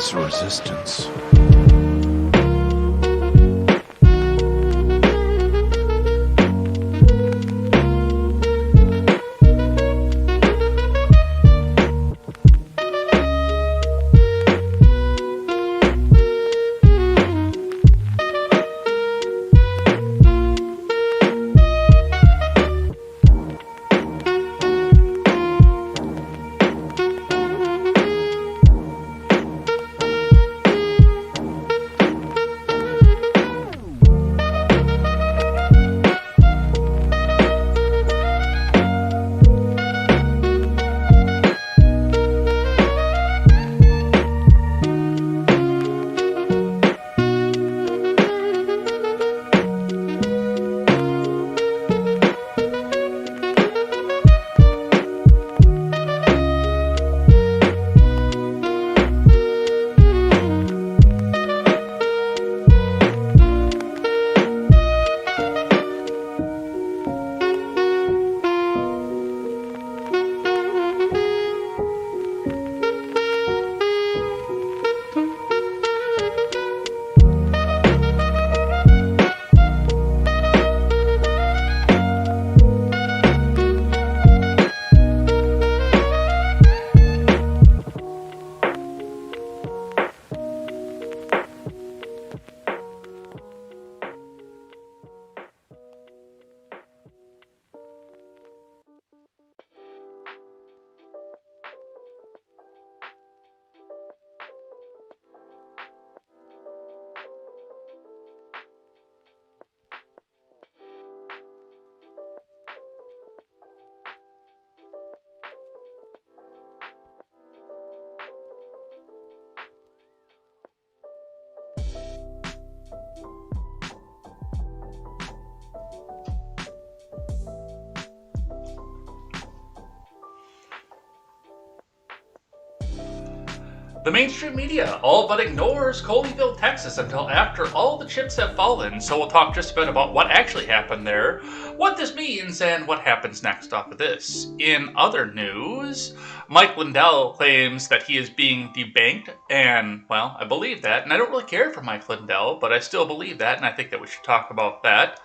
is resistance. The mainstream media all but ignores Colleyville, Texas until after all the chips have fallen, so we'll talk just a bit about what actually happened there, what this means, and what happens next off of this. In other news, Mike Lindell claims that he is being debanked, and, well, I believe that, and I don't really care for Mike Lindell, but I still believe that, and I think that we should talk about that.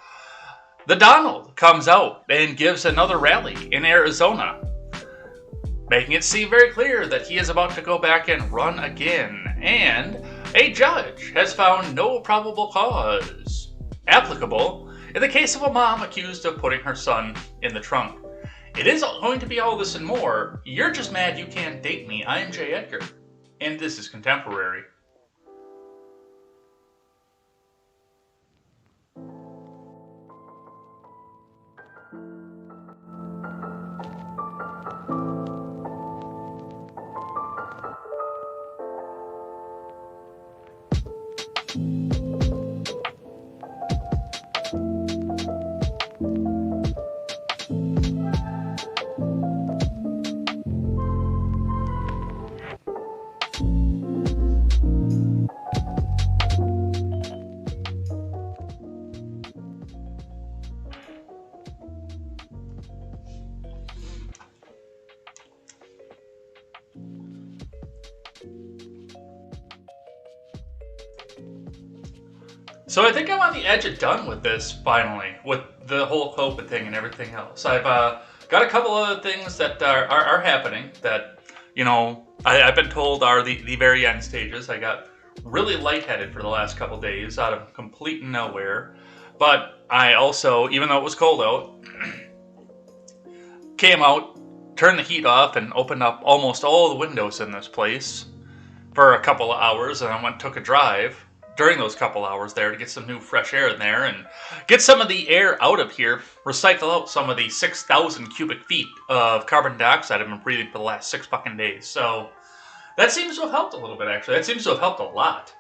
The Donald comes out and gives another rally in Arizona, making it seem very clear that he is about to go back and run again. And a judge has found no probable cause applicable in the case of a mom accused of putting her son in the trunk. It is going to be all this and more. You're just mad you can't date me. I am J. Edgar, and this is Contemporary. So I think I'm on the edge of done with this, finally, with the whole COVID thing and everything else. I've got a couple of things that are happening that, you know, I've been told are the very end stages. I got really lightheaded for the last couple days out of complete nowhere. But I also, even though it was cold out, came out, turned the heat off, and opened up almost all the windows in this place for a couple of hours, and I went and took a drive during those couple hours there to get some new fresh air in there and get some of the air out of here, recycle out some of the 6,000 cubic feet of carbon dioxide I've been breathing for the last 6 fucking days. So that seems to have helped a little bit, actually. That seems to have helped a lot.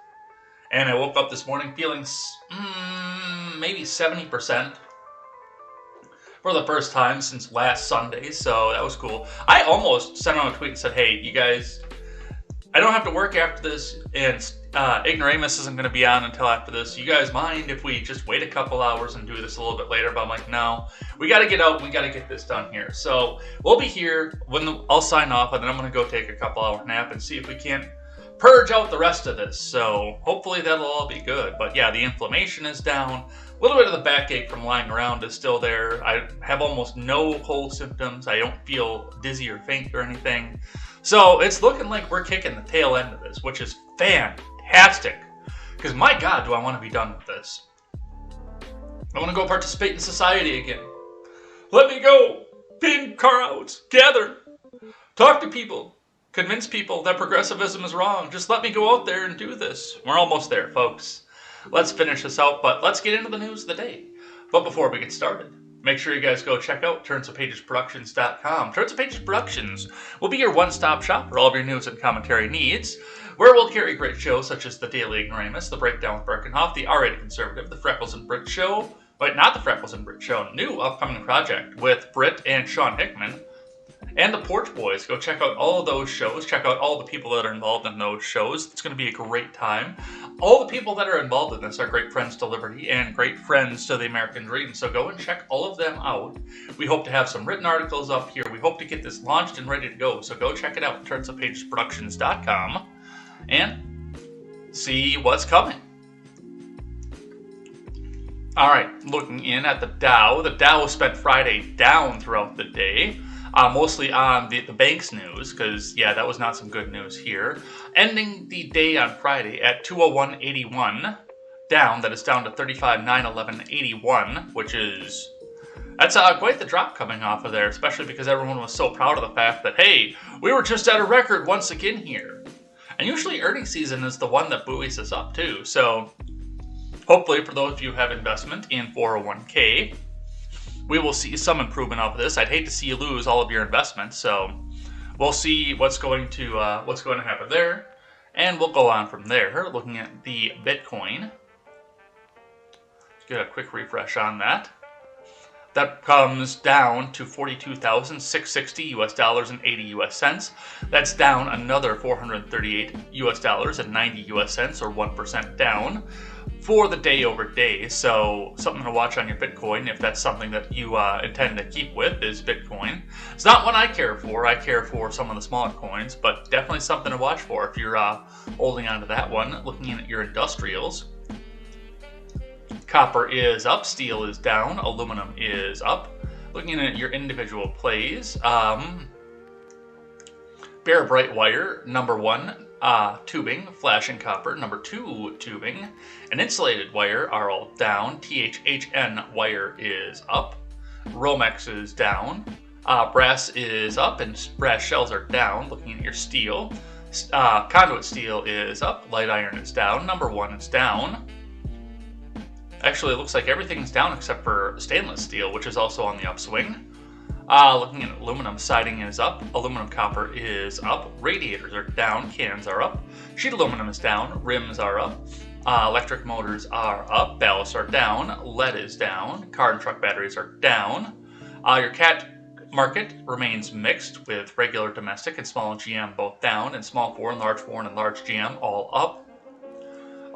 And I woke up this morning feeling maybe 70% for the first time since last Sunday, so that was cool. I almost sent out a tweet and said, hey, you guys, I don't have to work after this, and Ignoramus isn't going to be on until after this. You guys mind if we just wait a couple hours and do this a little bit later? But I'm like, no, we got to get out. We got to get this done here. So we'll be here when I'll sign off, and then I'm going to go take a couple hour nap and see if we can't purge out the rest of this. So hopefully that'll all be good. But yeah, the inflammation is down. A little bit of the backache from lying around is still there. I have almost no cold symptoms. I don't feel dizzy or faint or anything. So it's looking like we're kicking the tail end of this, which is fantastic. Because my God, do I want to be done with this. I want to go participate in society again. Let me go. Pin crowds. Gather. Talk to people. Convince people that progressivism is wrong. Just let me go out there and do this. We're almost there, folks. Let's finish this out, but let's get into the news of the day. But before we get started, make sure you guys go check out turnsofpagesproductions.com. Turns of Pages Productions will be your one-stop shop for all of your news and commentary needs, where we'll carry great shows such as The Daily Ignoramus, The Breakdown with Birkenhoff, The R-Rated Conservative, The Freckles and Brit Show, wait, not The Freckles and Brit Show, new upcoming project with Britt and Sean Hickman, and the Porch Boys. Go check out all of those shows. Check out all the people that are involved in those shows. It's going to be a great time. All the people that are involved in this are great friends to liberty and great friends to the American dream. So go and check all of them out. We hope to have some written articles up here. We hope to get this launched and ready to go. So go check it out, turnsofpagesproductions.com, and see what's coming. All right, looking in at the Dow. The Dow spent Friday down throughout the day. Mostly on the bank's news, because, yeah, that was not some good news here. Ending the day on Friday at 201.81, down. That is down to 35.911.81, which is... That's quite the drop coming off of there, especially because everyone was so proud of the fact that, hey, we were just at a record once again here. And usually earnings season is the one that buoys us up, too. So, hopefully, for those of you who have investment in 401k, we will see some improvement off of this. I'd hate to see you lose all of your investments, so we'll see what's going to happen there, and we'll go on from there. Looking at the Bitcoin, get a quick refresh on that. That comes down to $42,660 US dollars and 80 US cents. That's down another $438 US dollars and 90 US cents, or 1% down, for the day over day. So something to watch on your Bitcoin if that's something that you intend to keep with is Bitcoin. It's not one I care for. I care for some of the smaller coins, but definitely something to watch for if you're holding on to that one. Looking at your industrials, copper is up, steel is down, aluminum is up. Looking at your individual plays, bare bright wire, number 1, tubing, flashing copper, number 2, tubing, and insulated wire are all down. THHN wire is up. Romex is down. Brass is up, and brass shells are down. Looking at your steel, conduit steel is up. Light iron is down. Number 1 is down. Actually, it looks like everything's down except for stainless steel, which is also on the upswing. Looking at aluminum, siding is up, aluminum copper is up, radiators are down, cans are up, sheet aluminum is down, rims are up, electric motors are up, ballasts are down, lead is down, car and truck batteries are down. Your cat market remains mixed, with regular domestic and small GM both down, and small foreign, large large GM all up.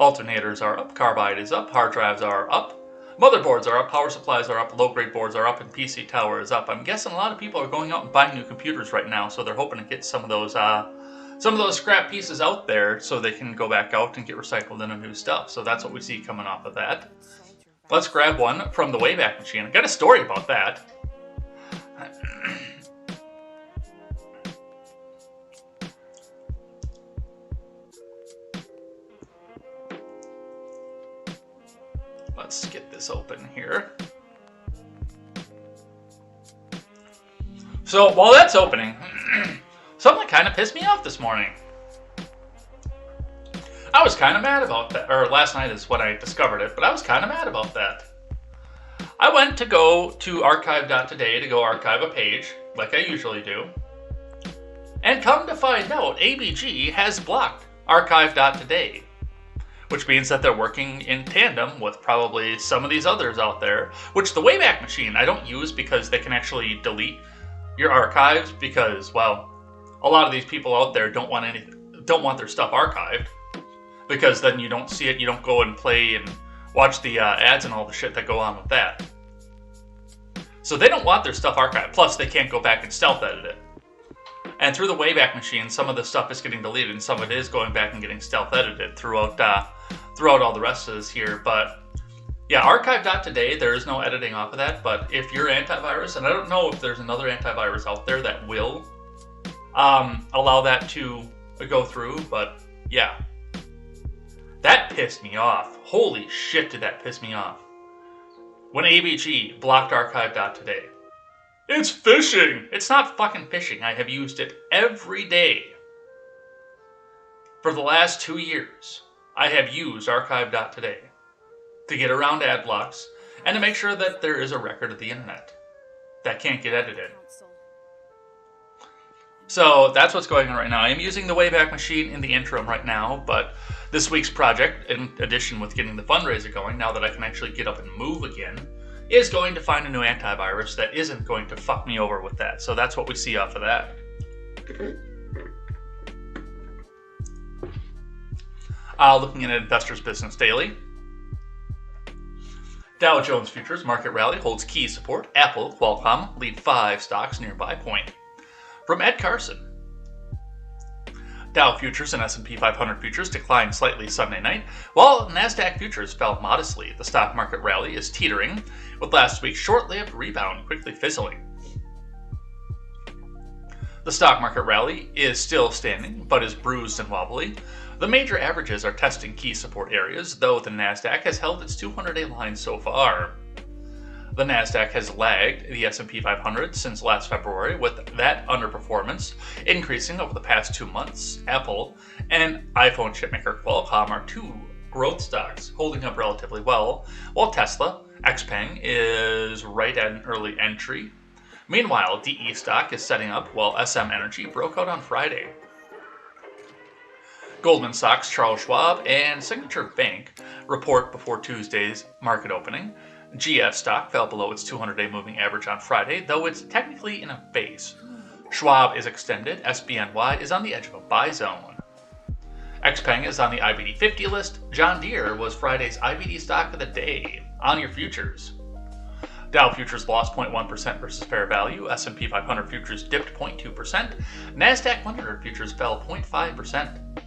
Alternators are up, carbide is up, hard drives are up, motherboards are up, power supplies are up, low-grade boards are up, and PC tower is up. I'm guessing a lot of people are going out and buying new computers right now, so they're hoping to get some of those scrap pieces out there so they can go back out and get recycled into new stuff. So that's what we see coming off of that. Let's grab one from the Wayback Machine. I got a story about that. Let's get this open here. So while that's opening, something kind of pissed me off this morning. I was kind of mad about that, or last night is when I discovered it, but I was kind of mad about that. I went to go to archive.today to go archive a page, like I usually do, and come to find out ABG has blocked archive.today. Which means that they're working in tandem with probably some of these others out there, which the Wayback Machine I don't use because they can actually delete your archives, because, well, a lot of these people out there don't want their stuff archived, because then you don't see it, you don't go and play and watch the ads and all the shit that go on with that. So they don't want their stuff archived, plus they can't go back and stealth edit it. And through the Wayback Machine, some of the stuff is getting deleted, and some of it is going back and getting stealth edited throughout all the rest of this here. But yeah, archive.today, there is no editing off of that. But if you're antivirus, and I don't know if there's another antivirus out there that will allow that to go through, but yeah, that pissed me off. Holy shit, did that piss me off when ABG blocked archive.today. It's phishing. It's not fucking phishing. I have used it every day for the last 2 years. I have used archive.today to get around ad blocks and to make sure that there is a record of the internet that can't get edited. So that's what's going on right now. I'm using the Wayback Machine in the interim right now, but this week's project, in addition with getting the fundraiser going, now that I can actually get up and move again, is going to find a new antivirus that isn't going to fuck me over with that. So that's what we see off of that. Looking at Investors Business Daily. Dow Jones Futures Market Rally holds key support. Apple, Qualcomm lead 5 stocks near buy point. From Ed Carson. Dow Futures and S&P 500 Futures declined slightly Sunday night, while NASDAQ Futures fell modestly. The stock market rally is teetering, with last week's short-lived rebound quickly fizzling. The stock market rally is still standing, but is bruised and wobbly. The major averages are testing key support areas, though the NASDAQ has held its 200-day line so far. The NASDAQ has lagged the S&P 500 since last February, with that underperformance increasing over the past 2 months. Apple and iPhone chipmaker Qualcomm are 2 growth stocks holding up relatively well, while Tesla, XPeng, is right at an early entry. Meanwhile, DE stock is setting up while SM Energy broke out on Friday. Goldman Sachs, Charles Schwab, and Signature Bank report before Tuesday's market opening. GF stock fell below its 200-day moving average on Friday, though it's technically in a base. Schwab is extended, SBNY is on the edge of a buy zone. XPeng is on the IBD 50 list. John Deere was Friday's IBD stock of the day. On your futures. Dow futures lost 0.1% versus fair value. S&P 500 futures dipped 0.2%. NASDAQ 100 futures fell 0.5%.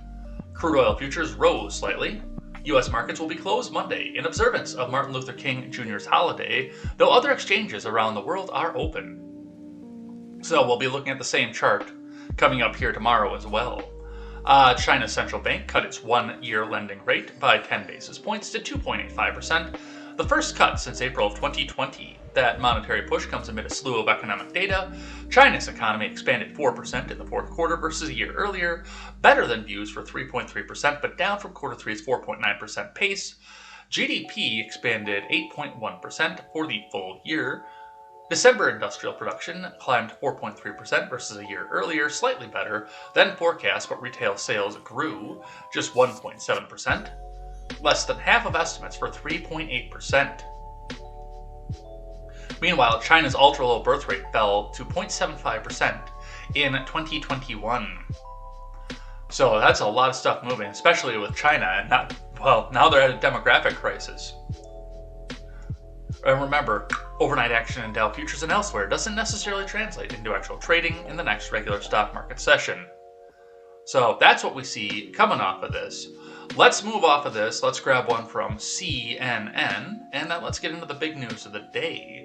Crude oil futures rose slightly. U.S. markets will be closed Monday in observance of Martin Luther King Jr.'s holiday, though other exchanges around the world are open. So we'll be looking at the same chart coming up here tomorrow as well. China's central bank cut its 1-year lending rate by 10 basis points to 2.85%, the first cut since April of 2020. That monetary push comes amid a slew of economic data. China's economy expanded 4% in the fourth quarter versus a year earlier, better than views for 3.3%, but down from quarter three's 4.9% pace. GDP expanded 8.1% for the full year. December industrial production climbed 4.3% versus a year earlier, slightly better than forecast, but retail sales grew just 1.7%, less than half of estimates for 3.8%. Meanwhile, China's ultra-low birth rate fell to 0.75% in 2021. So that's a lot of stuff moving, especially with China, and now they're at a demographic crisis. And remember, overnight action in Dow futures and elsewhere doesn't necessarily translate into actual trading in the next regular stock market session. So that's what we see coming off of this. Let's move off of this. Let's grab one from CNN, and then let's get into the big news of the day.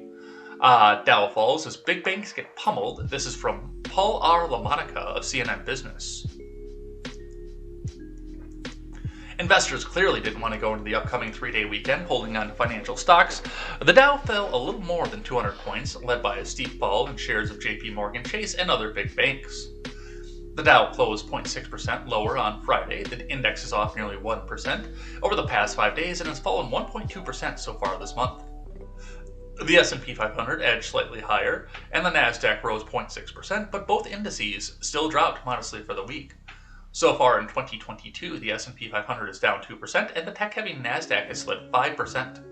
Dow falls as big banks get pummeled. This is from Paul R. LaMonica of CNN Business. Investors clearly didn't want to go into the upcoming 3-day weekend holding on to financial stocks. The Dow fell a little more than 200 points, led by a steep fall in shares of JP Morgan Chase and other big banks. The Dow closed 0.6% lower on Friday. The index is off nearly 1% over the past 5 days and has fallen 1.2% so far this month. The S&P 500 edged slightly higher, and the NASDAQ rose 0.6%, but both indices still dropped modestly for the week. So far in 2022, the S&P 500 is down 2%, and the tech-heavy NASDAQ has slid 5%.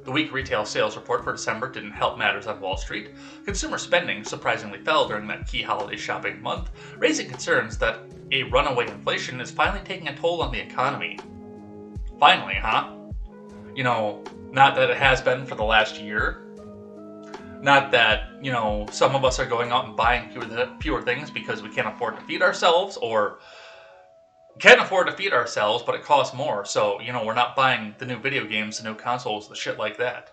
The weak retail sales report for December didn't help matters on Wall Street. Consumer spending surprisingly fell during that key holiday shopping month, raising concerns that a runaway inflation is finally taking a toll on the economy. Finally, huh? Not that it has been for the last year. Not that, some of us are going out and buying fewer things because we can't afford to feed ourselves, or can afford to feed ourselves, but it costs more. So, we're not buying the new video games, the new consoles, the shit like that.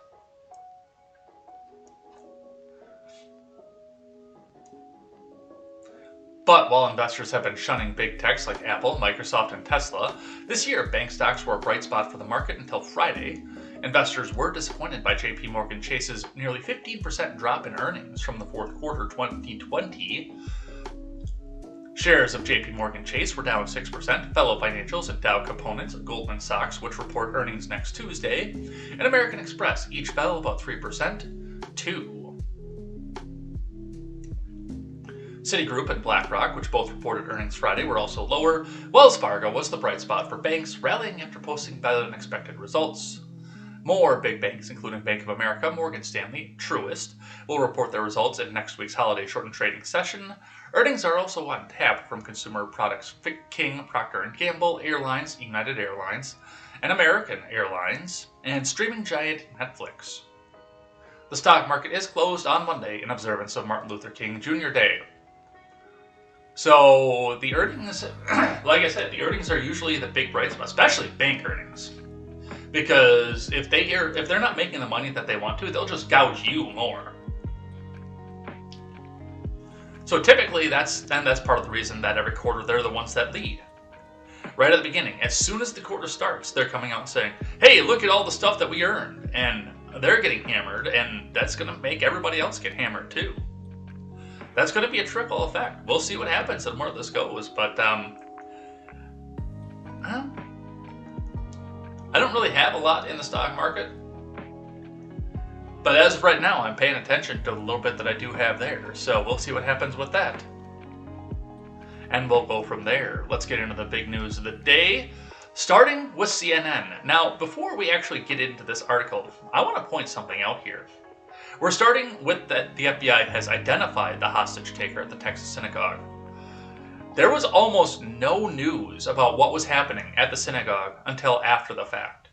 But while investors have been shunning big techs like Apple, Microsoft, and Tesla, this year bank stocks were a bright spot for the market until Friday. Investors were disappointed by JP Morgan Chase's nearly 15% drop in earnings from the fourth quarter 2020. Shares of JP Morgan Chase were down 6%, fellow financials and Dow Components, Goldman Sachs, which report earnings next Tuesday, and American Express each fell about 3%, too. Citigroup and BlackRock, which both reported earnings Friday, were also lower. Wells Fargo was the bright spot for banks, rallying after posting better-than-expected results. More big banks, including Bank of America, Morgan Stanley, Truist, will report their results in next week's holiday shortened trading session. Earnings are also on tap from consumer products King, Procter & Gamble, Airlines, United Airlines, and American Airlines, and streaming giant Netflix. The stock market is closed on Monday in observance of Martin Luther King Jr. Day. So the earnings, like I said, the earnings are usually the big bright spot, especially bank earnings. Because if they're not making the money that they want to, they'll just gouge you more. So typically that's part of the reason that every quarter they're the ones that lead. Right at the beginning, as soon as the quarter starts, they're coming out and saying, "Hey, look at all the stuff that we earned," and they're getting hammered, and that's going to make everybody else get hammered too. That's going to be a trickle effect. We'll see what happens and where this goes, but I don't really have a lot in the stock market. But as of right now, I'm paying attention to the little bit that I do have there. So we'll see what happens with that. And we'll go from there. Let's get into the big news of the day, starting with CNN. Now, before we actually get into this article, I want to point something out here. We're starting with that the FBI has identified the hostage taker at the Texas synagogue. There was almost no news about what was happening at the synagogue until after the fact.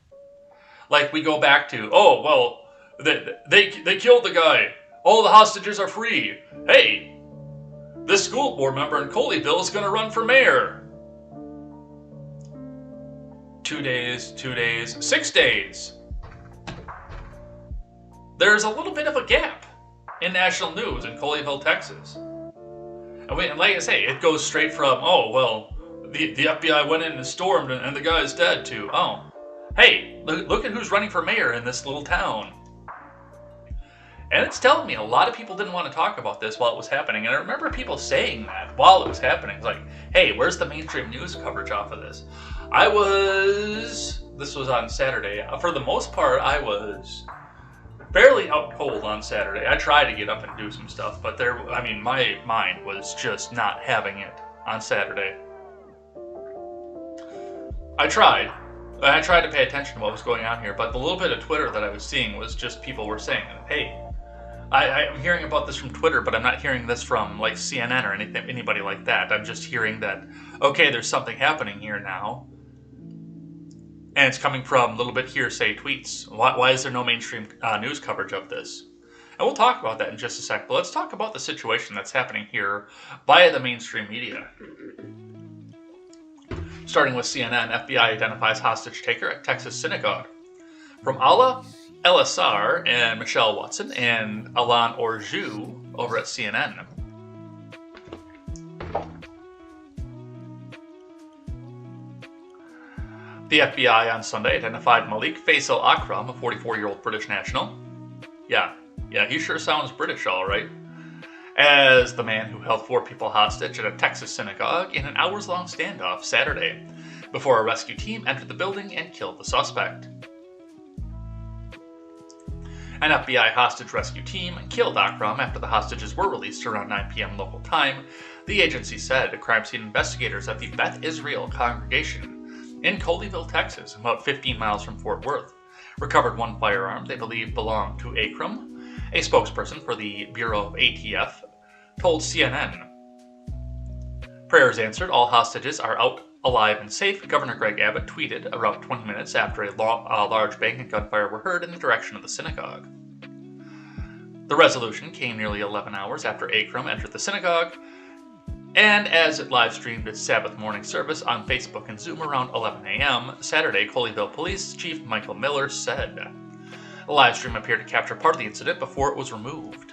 Like, we go back to, oh, well, they killed the guy. All the hostages are free. Hey, this school board member in Colleyville is going to run for mayor. 2 days, 6 days. There's a little bit of a gap in national news in Colleyville, Texas. And like I say, it goes straight from, oh, well, the FBI went in and stormed and the guy's dead, to, oh, hey, look at who's running for mayor in this little town. And it's telling me a lot of people didn't want to talk about this while it was happening. And I remember people saying that while it was happening. It's like, hey, where's the mainstream news coverage off of this? This was on Saturday. For the most part, I was fairly out cold on Saturday. I tried to get up and do some stuff, but my mind was just not having it on Saturday. I tried to pay attention to what was going on here, but the little bit of Twitter that I was seeing was just people were saying, hey, I'm hearing about this from Twitter, but I'm not hearing this from like CNN or anybody like that. I'm just hearing that, okay, there's something happening here now. And it's coming from a little bit hearsay tweets. Why is there no mainstream news coverage of this? And we'll talk about that in just a sec. But let's talk about the situation that's happening here via the mainstream media. Starting with CNN, FBI identifies hostage taker at Texas synagogue. From Allah El-Assar and Michelle Watson and Alan Orjou over at CNN. The FBI on Sunday identified Malik Faisal Akram, a 44-year-old British national. Yeah, he sure sounds British, all right. As the man who held 4 people hostage at a Texas synagogue in an hours-long standoff Saturday, before a rescue team entered the building and killed the suspect. An FBI hostage rescue team killed Akram after the hostages were released around 9 p.m. local time, the agency said. Crime scene investigators at the Beth Israel congregation in Colleyville, Texas, about 15 miles from Fort Worth, recovered 1 firearm they believe belonged to Akram. A spokesperson for the Bureau of ATF told CNN. Prayers answered. All hostages are out alive and safe, Governor Greg Abbott tweeted around 20 minutes after a large bang and gunfire were heard in the direction of the synagogue. The resolution came nearly 11 hours after Akram entered the synagogue, and as it live-streamed its Sabbath morning service on Facebook and Zoom around 11 a.m. Saturday, Colleyville Police Chief Michael Miller said. The live stream appeared to capture part of the incident before it was removed.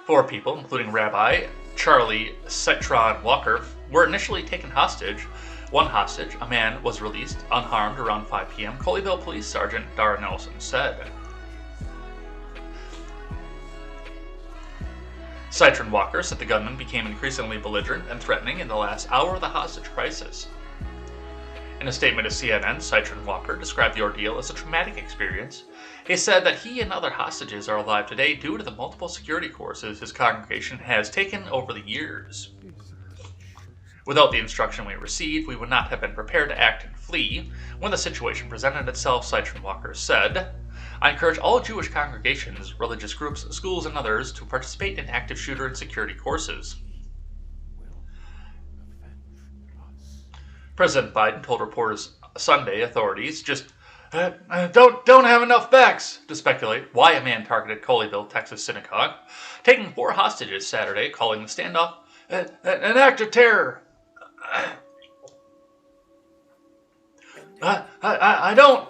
4 people, including Rabbi Charlie Citron Walker, were initially taken hostage. One hostage, a man, was released unharmed around 5 p.m., Colleyville Police Sergeant Dara Nelson said. Citron Walker said the gunman became increasingly belligerent and threatening in the last hour of the hostage crisis. In a statement to CNN, Citron Walker described the ordeal as a traumatic experience. He said that he and other hostages are alive today due to the multiple security courses his congregation has taken over the years. Without the instruction we received, we would not have been prepared to act and flee when the situation presented itself, Citron Walker said. I encourage all Jewish congregations, religious groups, schools, and others to participate in active shooter and security courses. President Biden told reporters Sunday authorities just don't have enough facts to speculate why a man targeted Colleyville, Texas synagogue, taking 4 hostages Saturday, calling the standoff an act of terror. I don't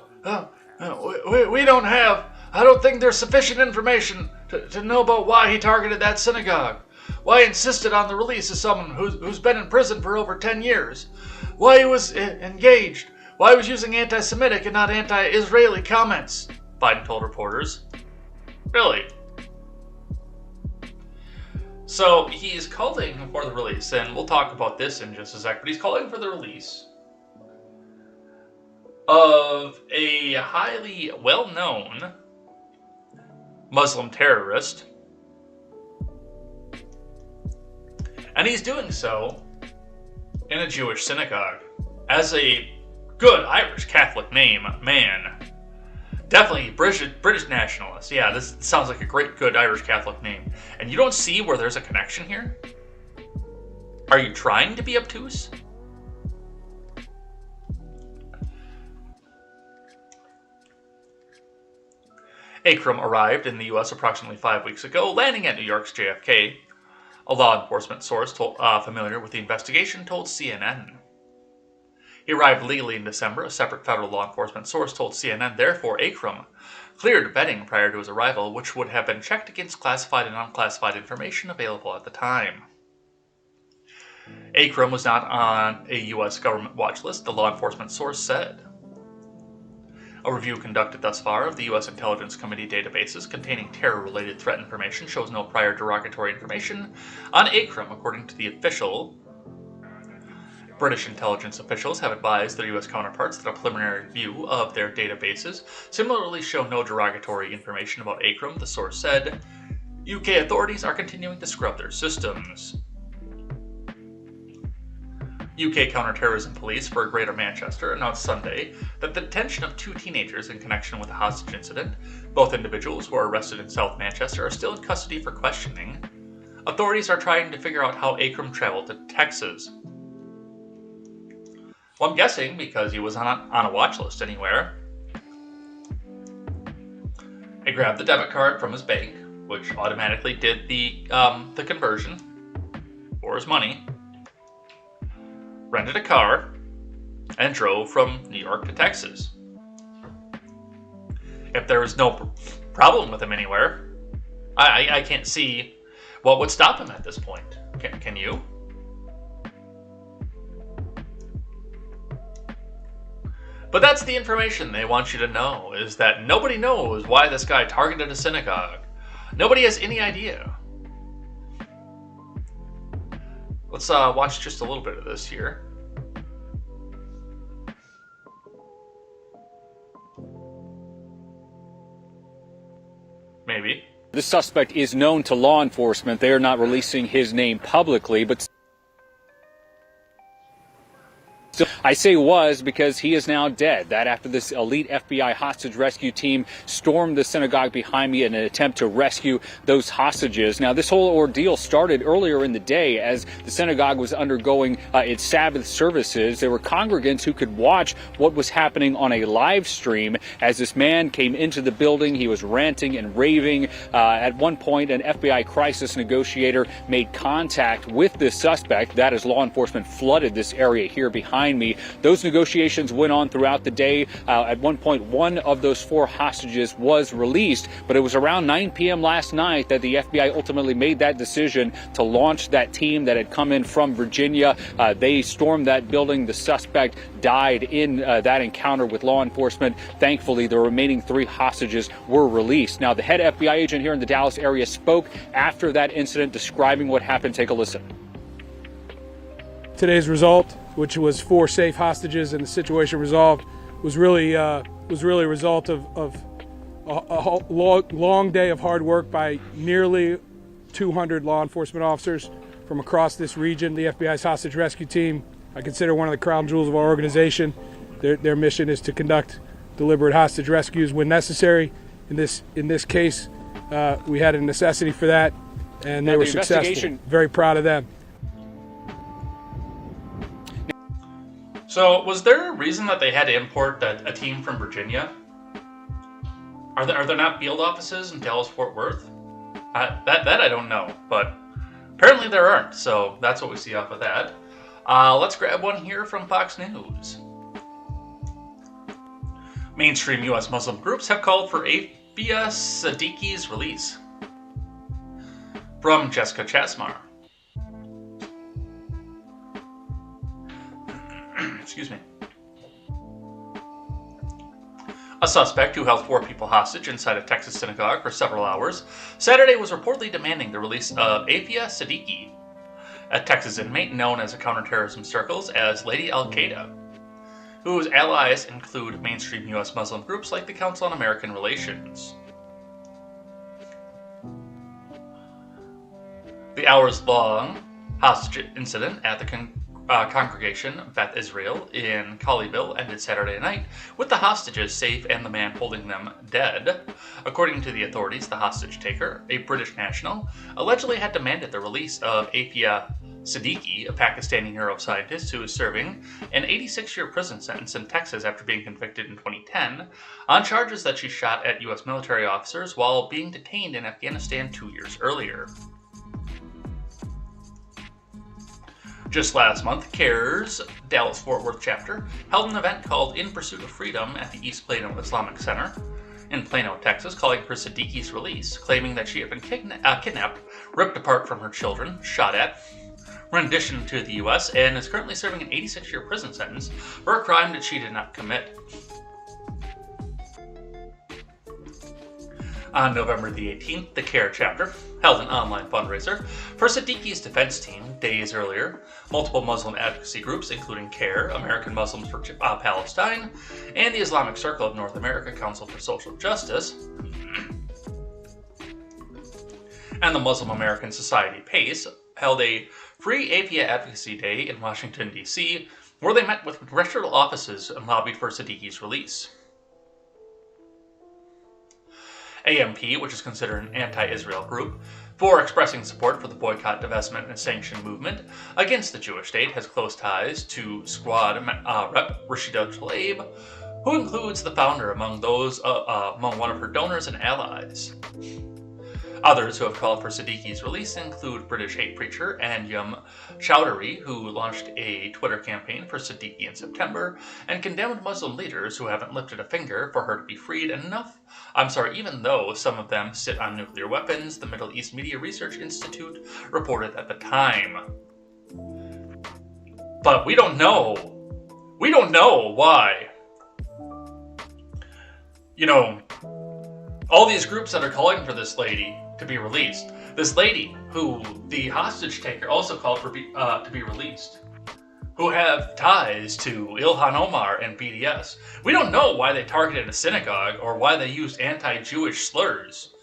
think there's sufficient information to know about why he targeted that synagogue. Why he insisted on the release of someone who's been in prison for over 10 years. Why he was engaged. Why he was using anti-Semitic and not anti-Israeli comments, Biden told reporters. Really? So he's calling for the release, and we'll talk about this in just a sec, but he's calling for the release of a highly well-known Muslim terrorist, and he's doing so in a Jewish synagogue as a good Irish Catholic name, man. Definitely British nationalist. Yeah, this sounds like a great, good Irish Catholic name. And you don't see where there's a connection here? Are you trying to be obtuse? Akram arrived in the U.S. approximately 5 weeks ago, landing at New York's JFK. A law enforcement source familiar with the investigation told CNN. He arrived legally in December. A separate federal law enforcement source told CNN, therefore, Akram cleared vetting prior to his arrival, which would have been checked against classified and unclassified information available at the time. Akram was not on a U.S. government watch list, the law enforcement source said. A review conducted thus far of the U.S. Intelligence Committee databases containing terror-related threat information shows no prior derogatory information on Akram, according to the official. British intelligence officials have advised their U.S. counterparts that a preliminary review of their databases similarly show no derogatory information about Akram, the source said. UK authorities are continuing to scrub their systems. UK counterterrorism police for Greater Manchester announced Sunday that the detention of 2 teenagers in connection with a hostage incident, both individuals who are arrested in South Manchester, are still in custody for questioning. Authorities are trying to figure out how Akram traveled to Texas. Well, I'm guessing because he was on a watch list anywhere. He grabbed the debit card from his bank, which automatically did the conversion for his money, rented a car, and drove from New York to Texas. If there was no problem with him anywhere, I can't see what would stop him at this point. Can you? But that's the information they want you to know, is that nobody knows why this guy targeted a synagogue. Nobody has any idea. Let's watch just a little bit of this here. Maybe. The suspect is known to law enforcement. They are not releasing his name publicly, but still I say was because he is now dead. That after this elite FBI hostage rescue team stormed the synagogue behind me in an attempt to rescue those hostages. Now, this whole ordeal started earlier in the day as the synagogue was undergoing its Sabbath services. There were congregants who could watch what was happening on a live stream as this man came into the building. He was ranting and raving. At one point, an FBI crisis negotiator made contact with this suspect. That as law enforcement flooded this area here behind me. Those negotiations went on throughout the day. At one point, one of those 4 hostages was released, but it was around 9 p.m. last night that the FBI ultimately made that decision to launch that team that had come in from Virginia. They stormed that building. The suspect died in that encounter with law enforcement. Thankfully, the remaining 3 hostages were released. Now, the head FBI agent here in the Dallas area spoke after that incident, describing what happened. Take a listen. Today's result, which was 4 safe hostages and the situation resolved, was really a result of a long day of hard work by nearly 200 law enforcement officers from across this region. The FBI's hostage rescue team, I consider one of the crown jewels of our organization. Their mission is to conduct deliberate hostage rescues when necessary. In this case, we had a necessity for that, and they were successful. Very proud of them. So, was there a reason that they had to import a team from Virginia? Are there not field offices in Dallas-Fort Worth? That I don't know, but apparently there aren't, so that's what we see off of that. Let's grab one here from Fox News. Mainstream U.S. Muslim groups have called for Afia Siddiqui's release. From Jessica Chasmar. Excuse me. A suspect who held 4 people hostage inside a Texas synagogue for several hours Saturday was reportedly demanding the release of Afia Siddiqui, a Texas inmate known as a counterterrorism circles as Lady Al-Qaeda, whose allies include mainstream U.S. Muslim groups like the Council on American Relations. The hours-long hostage incident at the congregation Beth Israel in Colleyville ended Saturday night with the hostages safe and the man holding them dead. According to the authorities, the hostage taker, a British national, allegedly had demanded the release of Afia Siddiqui, a Pakistani neuroscientist who is serving an 86-year prison sentence in Texas after being convicted in 2010 on charges that she shot at U.S. military officers while being detained in Afghanistan 2 years earlier. Just last month, CARE's Dallas-Fort Worth chapter held an event called In Pursuit of Freedom at the East Plano Islamic Center in Plano, Texas, calling for Siddiqui's release, claiming that she had been kidnapped, ripped apart from her children, shot at, renditioned to the U.S., and is currently serving an 86-year prison sentence for a crime that she did not commit. On November the 18th, the CARE chapter held an online fundraiser for Siddiqui's defense team. Days earlier, multiple Muslim advocacy groups, including CARE, American Muslims for Palestine, and the Islamic Circle of North America Council for Social Justice, and the Muslim American Society PACE, held a free Afia Advocacy Day in Washington, D.C., where they met with congressional offices and lobbied for Siddiqui's release. AMP, which is considered an anti-Israel group, for expressing support for the boycott, divestment, and sanction movement against the Jewish state, has close ties to Squad Rep Rashida Tlaib, who includes the founder among one of her donors and allies. Others who have called for Siddiqui's release include British hate preacher Anyam Chowdhury, who launched a Twitter campaign for Siddiqui in September, and condemned Muslim leaders who haven't lifted a finger for her to be freed even though some of them sit on nuclear weapons, the Middle East Media Research Institute reported at the time. But we don't know. We don't know why. All these groups that are calling for this lady to be released. This lady, who the hostage taker also called for to be released, who have ties to Ilhan Omar and BDS. We don't know why they targeted a synagogue or why they used anti-Jewish slurs.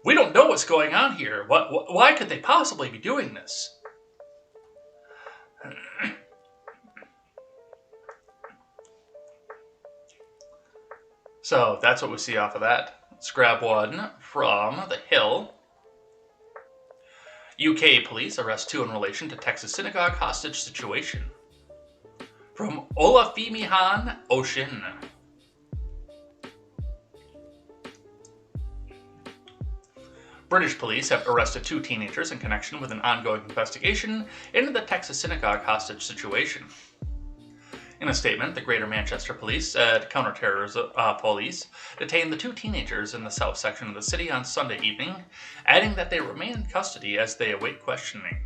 We don't know what's going on here. Why could they possibly be doing this? So that's what we see off of that. Let's grab one from the Hill. UK police arrest 2 in relation to Texas synagogue hostage situation. From Olafimihan Oshin. British police have arrested 2 teenagers in connection with an ongoing investigation into the Texas synagogue hostage situation. In a statement, the Greater Manchester Police said counterterrorism police detained the 2 teenagers in the south section of the city on Sunday evening, adding that they remain in custody as they await questioning.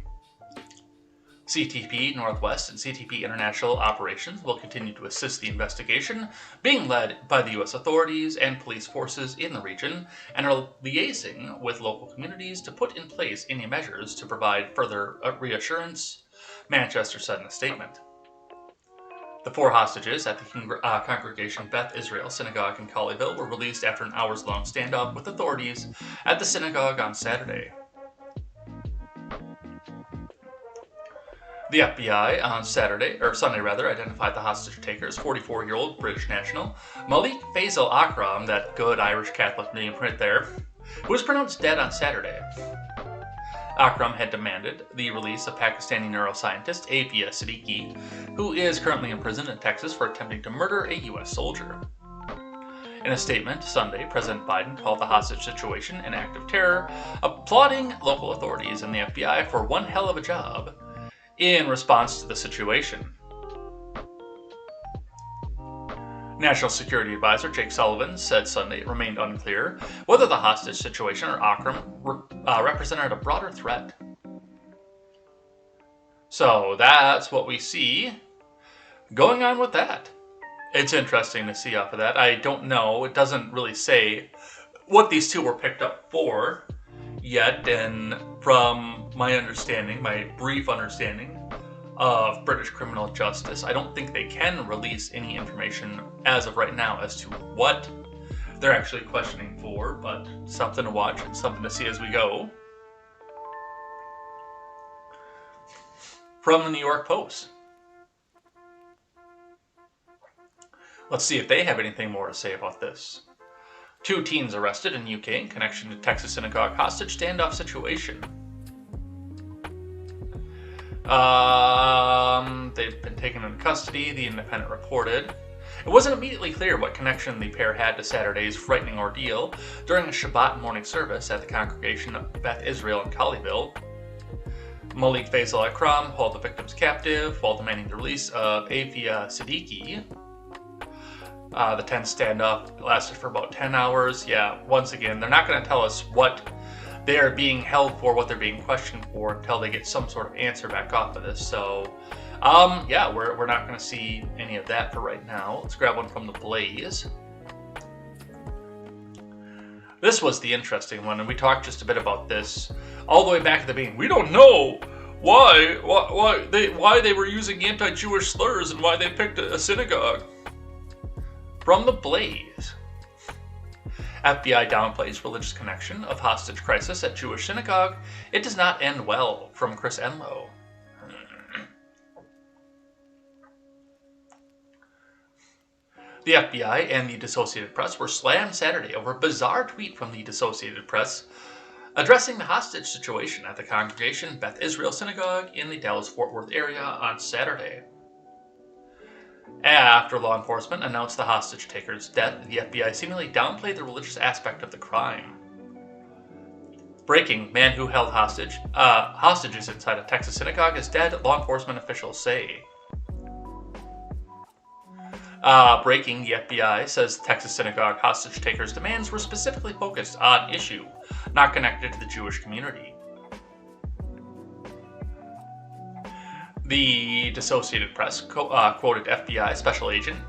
CTP Northwest and CTP International operations will continue to assist the investigation, being led by the U.S. authorities and police forces in the region, and are liaising with local communities to put in place any measures to provide further reassurance, Manchester said in a statement. The 4 hostages at the Congregation Beth Israel Synagogue in Colleyville were released after an hours-long standoff with authorities at the synagogue on Saturday. The FBI on Sunday identified the hostage taker as 44-year-old British national Malik Faisal Akram, that good Irish Catholic name right there, who was pronounced dead on Saturday. Akram had demanded the release of Pakistani neuroscientist Afia Siddiqui, who is currently in prison in Texas for attempting to murder a U.S. soldier. In a statement Sunday, President Biden called the hostage situation an act of terror, applauding local authorities and the FBI for one hell of a job in response to the situation. National Security Advisor Jake Sullivan said Sunday it remained unclear whether the hostage situation or Akram represented a broader threat. So that's what we see going on with that. It's interesting to see off of that. I don't know. It doesn't really say what these 2 were picked up for yet, and from my understanding, my brief understanding of British criminal justice, I don't think they can release any information as of right now as to what they're actually questioning for, but something to watch and something to see as we go. From the New York Post. Let's see if they have anything more to say about this. 2 teens arrested in UK in connection to Texas synagogue hostage standoff situation. They've been taken into custody, the Independent reported. It wasn't immediately clear what connection the pair had to Saturday's frightening ordeal during a Shabbat morning service at the Congregation of Beth Israel in Colleyville. Malik Faisal Akram held the victims captive while demanding the release of Afia Siddiqui. The tense standoff lasted for about 10 hours. Yeah, once again, they're not going to tell us what they are being held for, what they're being questioned for, until they get some sort of answer back off of this. So, yeah, we're not going to see any of that for right now. Let's grab one from the Blaze. This was the interesting one, and we talked just a bit about this all the way back at the beginning. We don't know why they were using anti-Jewish slurs and why they picked a synagogue. From the Blaze. FBI downplays religious connection of hostage crisis at Jewish synagogue. It does not end well, from Chris Enlow. The FBI and the Associated Press were slammed Saturday over a bizarre tweet from the Associated Press addressing the hostage situation at the Congregation Beth Israel Synagogue in the Dallas-Fort Worth area on Saturday. After law enforcement announced the hostage taker's death, the FBI seemingly downplayed the religious aspect of the crime. Breaking: man who held hostages inside a Texas synagogue is dead, law enforcement officials say. Breaking: the FBI says the Texas synagogue hostage taker's demands were specifically focused on issue, not connected to the Jewish community. The Associated Press quoted FBI Special Agent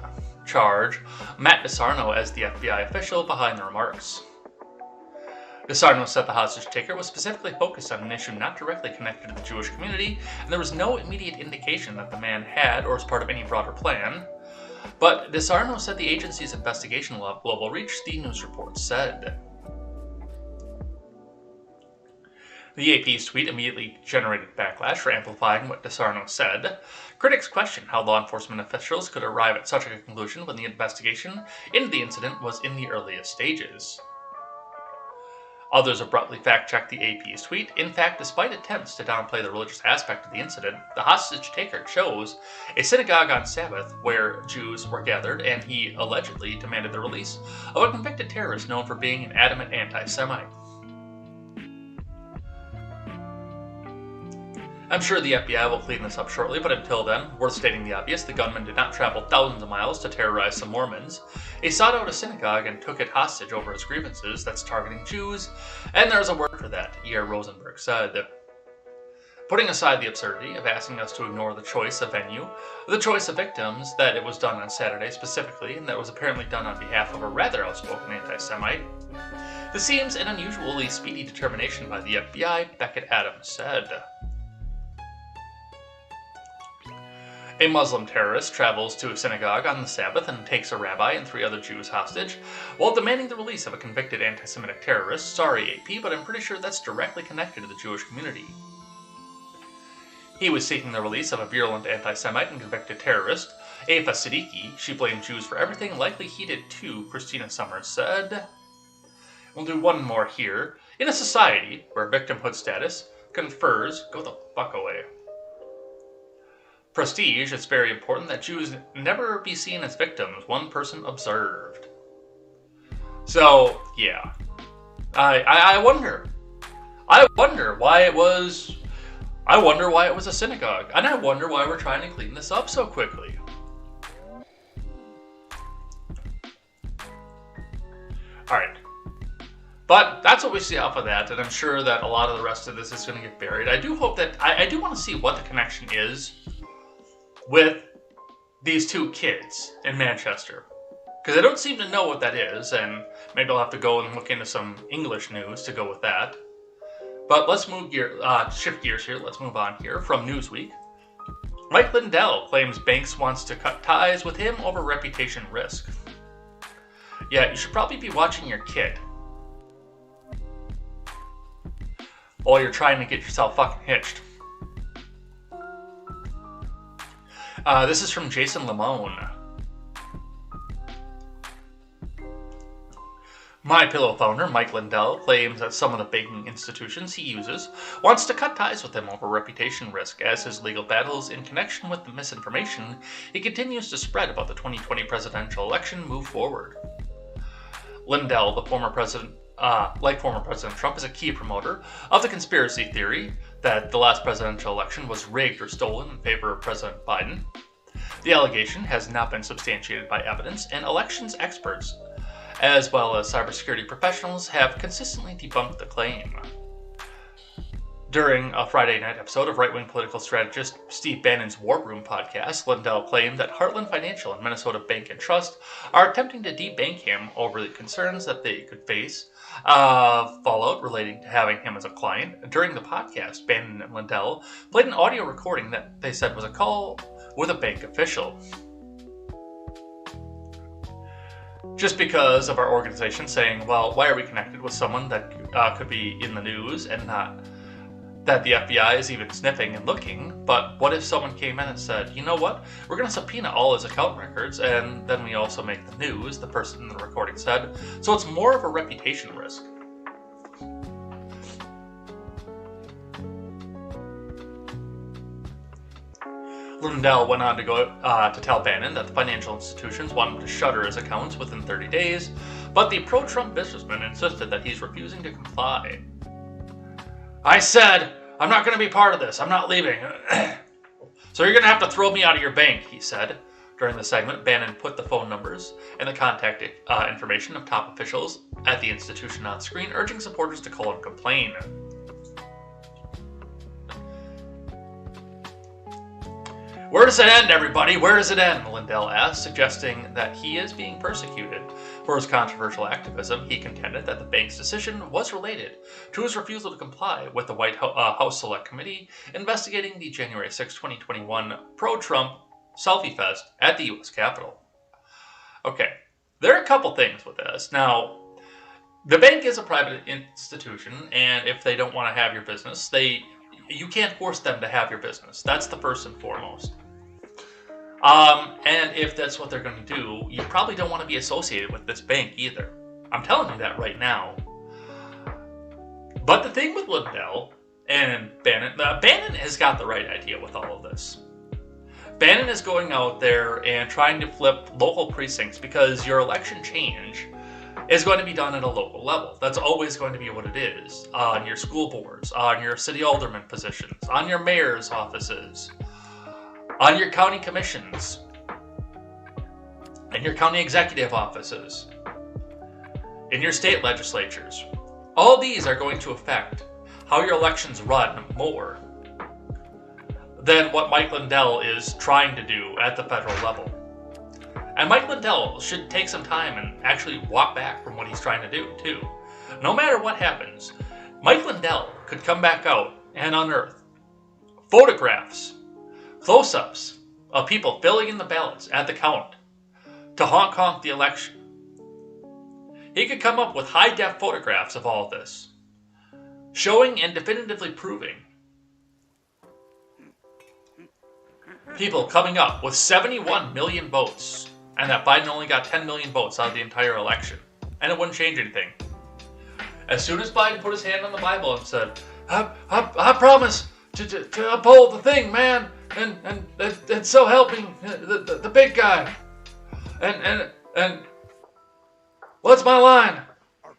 Charge Matt DeSarno as the FBI official behind the remarks. DeSarno said the hostage taker was specifically focused on an issue not directly connected to the Jewish community, and there was no immediate indication that the man had or was part of any broader plan. But DeSarno said the agency's investigation will have global reach, the news report said. The AP's tweet immediately generated backlash for amplifying what DeSarno said. Critics questioned how law enforcement officials could arrive at such a conclusion when the investigation into the incident was in the earliest stages. Others abruptly fact-checked the AP's tweet. In fact, despite attempts to downplay the religious aspect of the incident, the hostage taker chose a synagogue on Sabbath where Jews were gathered, and he allegedly demanded the release of a convicted terrorist known for being an adamant anti-Semite. I'm sure the FBI will clean this up shortly, but until then, worth stating the obvious, the gunman did not travel thousands of miles to terrorize some Mormons. He sought out a synagogue and took it hostage over his grievances, that's targeting Jews, and there's a word for that, E.R. Rosenberg said. Putting aside the absurdity of asking us to ignore the choice of venue, the choice of victims, that it was done on Saturday specifically, and that it was apparently done on behalf of a rather outspoken anti-Semite, this seems an unusually speedy determination by the FBI, Beckett Adams said. A Muslim terrorist travels to a synagogue on the Sabbath and takes a rabbi and 3 other Jews hostage, while demanding the release of a convicted anti-Semitic terrorist. Sorry, AP, but I'm pretty sure that's directly connected to the Jewish community. He was seeking the release of a virulent anti-Semite and convicted terrorist, Afa Siddiqui. She blamed Jews for everything, likely he did too, Christina Summers said. We'll do one more here. In a society where victimhood status confers... Go the fuck away. Prestige, it's very important that Jews never be seen as victims, one person observed. So, yeah. I wonder why it was... I wonder why it was a synagogue. And I wonder why we're trying to clean this up so quickly. Alright. But that's what we see off of that, and I'm sure that a lot of the rest of this is going to get buried. I do hope that... I do want to see what the connection is with these 2 kids in Manchester. Because I don't seem to know what that is, and maybe I'll have to go and look into some English news to go with that. But let's shift gears here. Let's move on here from Newsweek. Mike Lindell claims Banks wants to cut ties with him over reputation risk. Yeah, you should probably be watching your kid while you're trying to get yourself fucking hitched. This is from Jason Limone. MyPillow founder Mike Lindell claims that some of the banking institutions he uses wants to cut ties with him over reputation risk as his legal battles in connection with the misinformation he continues to spread about the 2020 presidential election move forward. Lindell, the former president, like former President Trump, is a key promoter of the conspiracy theory that the last presidential election was rigged or stolen in favor of President Biden. The allegation has not been substantiated by evidence, and elections experts, as well as cybersecurity professionals, have consistently debunked the claim. During a Friday night episode of right-wing political strategist Steve Bannon's War Room podcast, Lindell claimed that Heartland Financial and Minnesota Bank and Trust are attempting to debank him over the concerns that they could face fallout relating to having him as a client. During the podcast, Bannon and Lindell played an audio recording that they said was a call with a bank official. Just because of our organization saying, well, why are we connected with someone that could be in the news and not that the FBI is even sniffing and looking? But what if someone came in and said, you know what, we're going to subpoena all his account records, and then we also make the news, the person in the recording said. So it's more of a reputation risk. Lindell went on to go to tell Bannon that the financial institutions wanted to shutter his accounts within 30 days, but the pro-Trump businessman insisted that he's refusing to comply. I said, I'm not going to be part of this. I'm not leaving. So you're going to have to throw me out of your bank, he said. During the segment, Bannon put the phone numbers and the contact information of top officials at the institution on screen, urging supporters to call and complain. Where does it end, everybody? Where does it end? Lindell asked, suggesting that he is being persecuted for his controversial activism. He contended that the bank's decision was related to his refusal to comply with the White House Select Committee investigating the January 6, 2021 pro-Trump selfie fest at the U.S. Capitol. Okay, there are a couple things with this. Now, The bank is a private institution, and if they don't want to have your business, you can't force them to have your business. That's the first and foremost. And if that's what they're going to do, you probably don't want to be associated with this bank either. I'm telling you that right now. But the thing with Lindell and Bannon, Bannon has got the right idea with all of this. Bannon is going out there and trying to flip local precincts because your election change is going to be done at a local level. That's always going to be what it is. On your school boards, on your city alderman positions, on your mayor's offices, on your county commissions, in your county executive offices, in your state legislatures. All these are going to affect how your elections run more than what Mike Lindell is trying to do at the federal level. And Mike Lindell should take some time and actually walk back from what he's trying to do, too. No matter what happens, Mike Lindell could come back out and unearth photographs, close-ups of people filling in the ballots at the count to honk the election. He could come up with high-def photographs of all of this, showing and definitively proving people coming up with 71 million votes, and that Biden only got 10 million votes out of the entire election, and it wouldn't change anything. As soon as Biden put his hand on the Bible and said, I promise to uphold the thing, man, and so helping the big guy, and what's my line?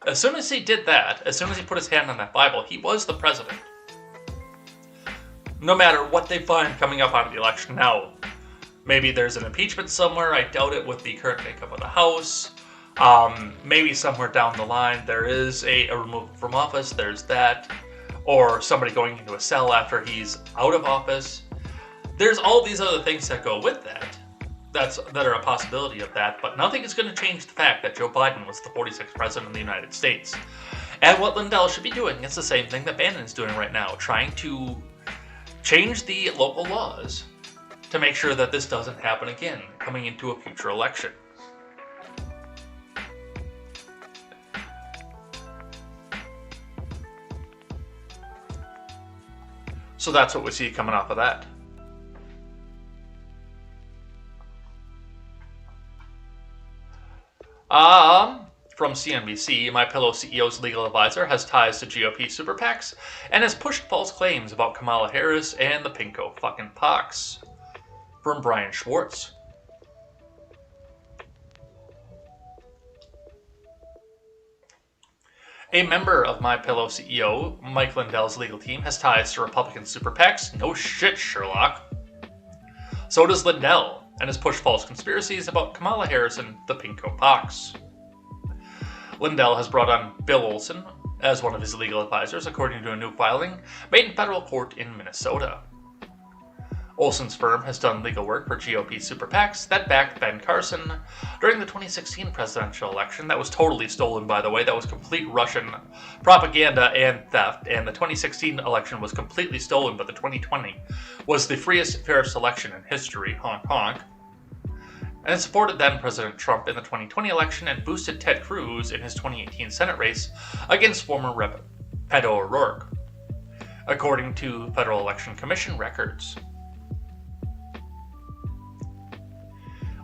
As soon as he did that, as soon as he put his hand on that Bible, he was the president. No matter what they find coming up out of the election now, maybe there's an impeachment somewhere, I doubt it with the current makeup of the House. Maybe somewhere down the line there is a removal from office, there's that. Or somebody going into a cell after he's out of office. There's all these other things that go with that. That are a possibility of that, but nothing is going to change the fact that Joe Biden was the 46th president of the United States. And what Lindell should be doing is the same thing that Bannon is doing right now, trying to change the local laws to make sure that this doesn't happen again coming into a future election. So that's what we see coming off of that. From CNBC, MyPillow CEO's legal advisor has ties to GOP super PACs and has pushed false claims about Kamala Harris and the pinko fucking pox. From Brian Schwartz. A member of MyPillow CEO, Mike Lindell's legal team, has ties to Republican super PACs. No shit, Sherlock. So does Lindell, and has pushed false conspiracies about Kamala Harris and the pinko pox. Lindell has brought on Bill Olson as one of his legal advisors, according to a new filing made in federal court in Minnesota. Olson's firm has done legal work for GOP super PACs that backed Ben Carson during the 2016 presidential election that was totally stolen, by the way. That was complete Russian propaganda and theft, and the 2016 election was completely stolen, but the 2020 was the freest and fairest election in history, honk honk. And it supported then-President Trump in the 2020 election and boosted Ted Cruz in his 2018 Senate race against former Rep. Beto O'Rourke, according to Federal Election Commission records.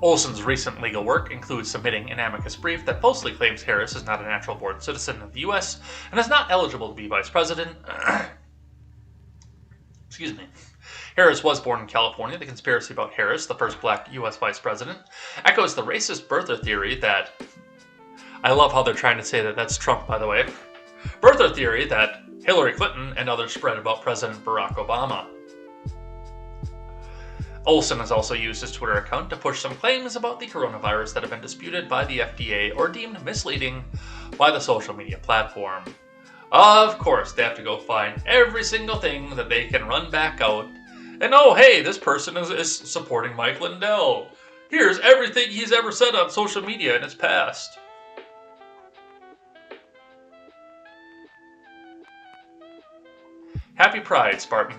Olson's recent legal work includes submitting an amicus brief that falsely claims Harris is not a natural-born citizen of the U.S. and is not eligible to be vice president. Excuse me. Harris was born in California. The conspiracy about Harris, the first black U.S. vice president, echoes the racist birther theory that... I love how they're trying to say that that's Trump, by the way. Birther theory that Hillary Clinton and others spread about President Barack Obama. Olson has also used his Twitter account to push some claims about the coronavirus that have been disputed by the FDA or deemed misleading by the social media platform. Of course, they have to go find every single thing that they can run back out. And oh, hey, this person is supporting Mike Lindell. Here's everything he's ever said on social media in his past. Happy Pride, Spartan.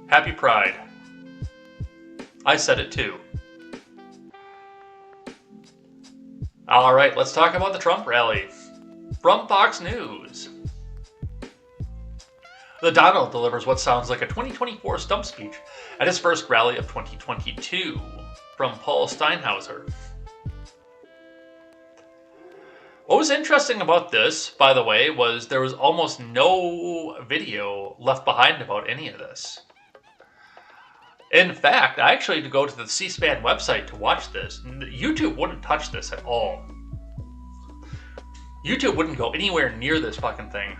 Happy Pride. I said it too. Alright, let's talk about the Trump rally. from Fox News. The Donald delivers what sounds like a 2024 stump speech at his first rally of 2022, from Paul Steinhauser. What was interesting about this, by the way, was there was almost no video left behind about any of this. In fact, I actually had to go to the C-SPAN website to watch this. YouTube wouldn't touch this at all. YouTube wouldn't go anywhere near this fucking thing.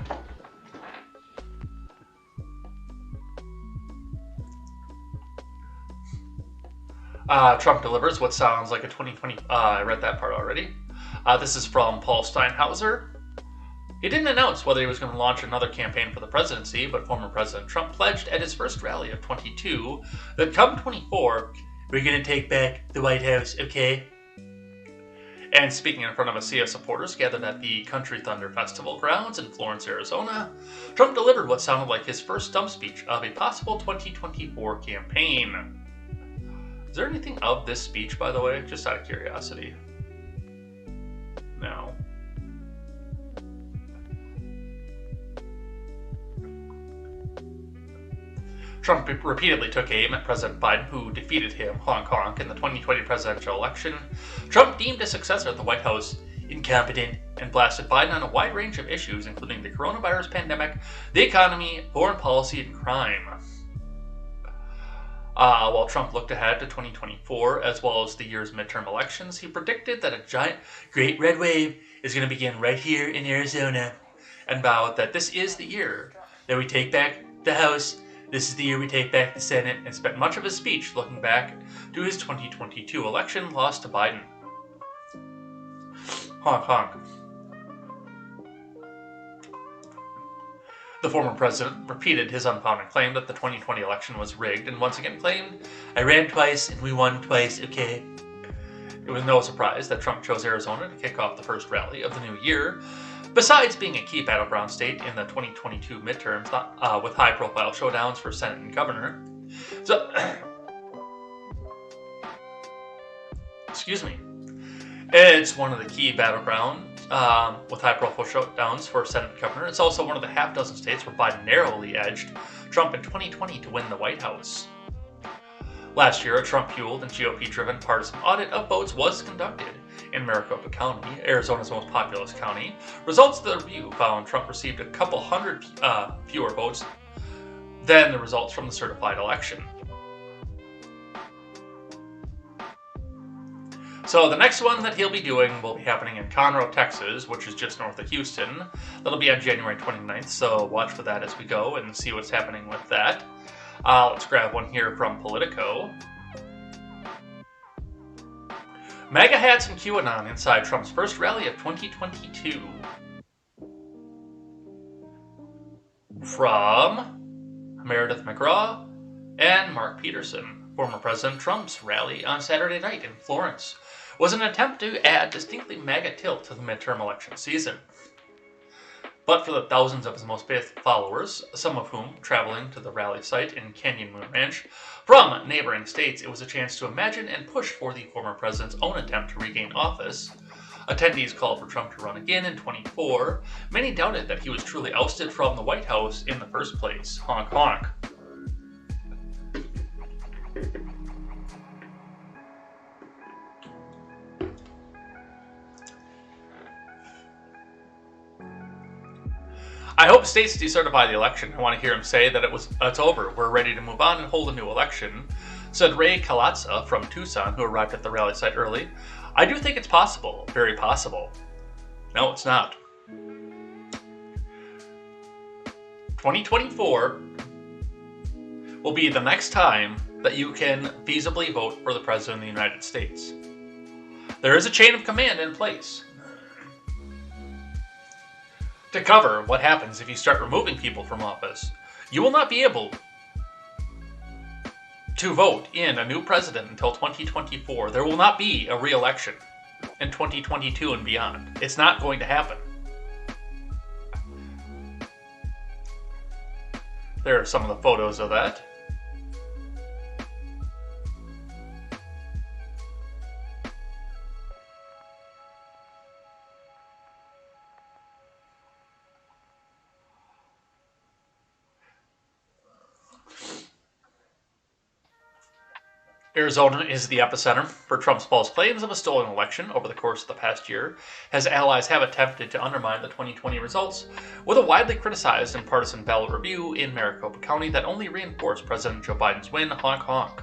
Trump delivers what sounds like a 2020... I read that part already. This is from Paul Steinhauser. He didn't announce whether he was going to launch another campaign for the presidency, but former President Trump pledged at his first rally of 22 that come 24, we're going to take back the White House, okay? And speaking in front of a sea of supporters gathered at the Country Thunder Festival grounds in Florence, Arizona, Trump delivered what sounded like his first stump speech of a possible 2024 campaign. Is there anything of this speech, by the way? Just out of curiosity. No. Trump repeatedly took aim at President Biden, who defeated him, honk honk, in the 2020 presidential election. Trump deemed his successor at the White House incompetent and blasted Biden on a wide range of issues, including the coronavirus pandemic, the economy, foreign policy, and crime. While Trump looked ahead to 2024, as well as the year's midterm elections, he predicted that a giant, great red wave is going to begin right here in Arizona, and vowed that this is the year that we take back the House, this is the year we take back the Senate, and spent much of his speech looking back to his 2022 election loss to Biden. Honk honk. The former president repeated his unfounded claim that the 2020 election was rigged and once again claimed, I ran twice and we won twice, okay? It was no surprise that Trump chose Arizona to kick off the first rally of the new year, besides being a key battleground state in the 2022 midterms with high-profile showdowns for Senate and governor. So, excuse me. It's one of the key battlegrounds with high-profile showdowns for Senate and governor. It's also one of the half-dozen states where Biden narrowly edged Trump in 2020 to win the White House. Last year, a Trump-fueled and GOP-driven partisan audit of votes was conducted in Maricopa County, Arizona's most populous county. Results of the review found Trump received a couple hundred fewer votes than the results from the certified election. So the next one that he'll be doing will be happening in Conroe, Texas, which is just north of Houston. That'll be on January 29th, so watch for that as we go and see what's happening with that. Let's grab one here from Politico. MAGA hats and QAnon inside Trump's first rally of 2022. From Meredith McGraw and Mark Peterson. Former President Trump's rally on Saturday night in Florence was an attempt to add distinctly MAGA tilt to the midterm election season. But for the thousands of his most faithful followers, some of whom traveling to the rally site in Canyon Moon Ranch from neighboring states, it was a chance to imagine and push for the former president's own attempt to regain office. Attendees called for Trump to run again in 24. Many doubted that he was truly ousted from the White House in the first place. Honk honk. I hope states decertify the election. I want to hear him say that it's over. We're ready to move on and hold a new election, said Ray Kalatza from Tucson, who arrived at the rally site early. I do think it's possible. Very possible. No, it's not. 2024 will be the next time that you can feasibly vote for the President of the United States. There is a chain of command in place to cover what happens if you start removing people from office. You will not be able to vote in a new president until 2024. There will not be a re-election in 2022 and beyond. It's not going to happen. There are some of the photos of that. Arizona is the epicenter for Trump's false claims of a stolen election over the course of the past year, as allies have attempted to undermine the 2020 results with a widely criticized and partisan ballot review in Maricopa County that only reinforced President Joe Biden's win. Honk honk.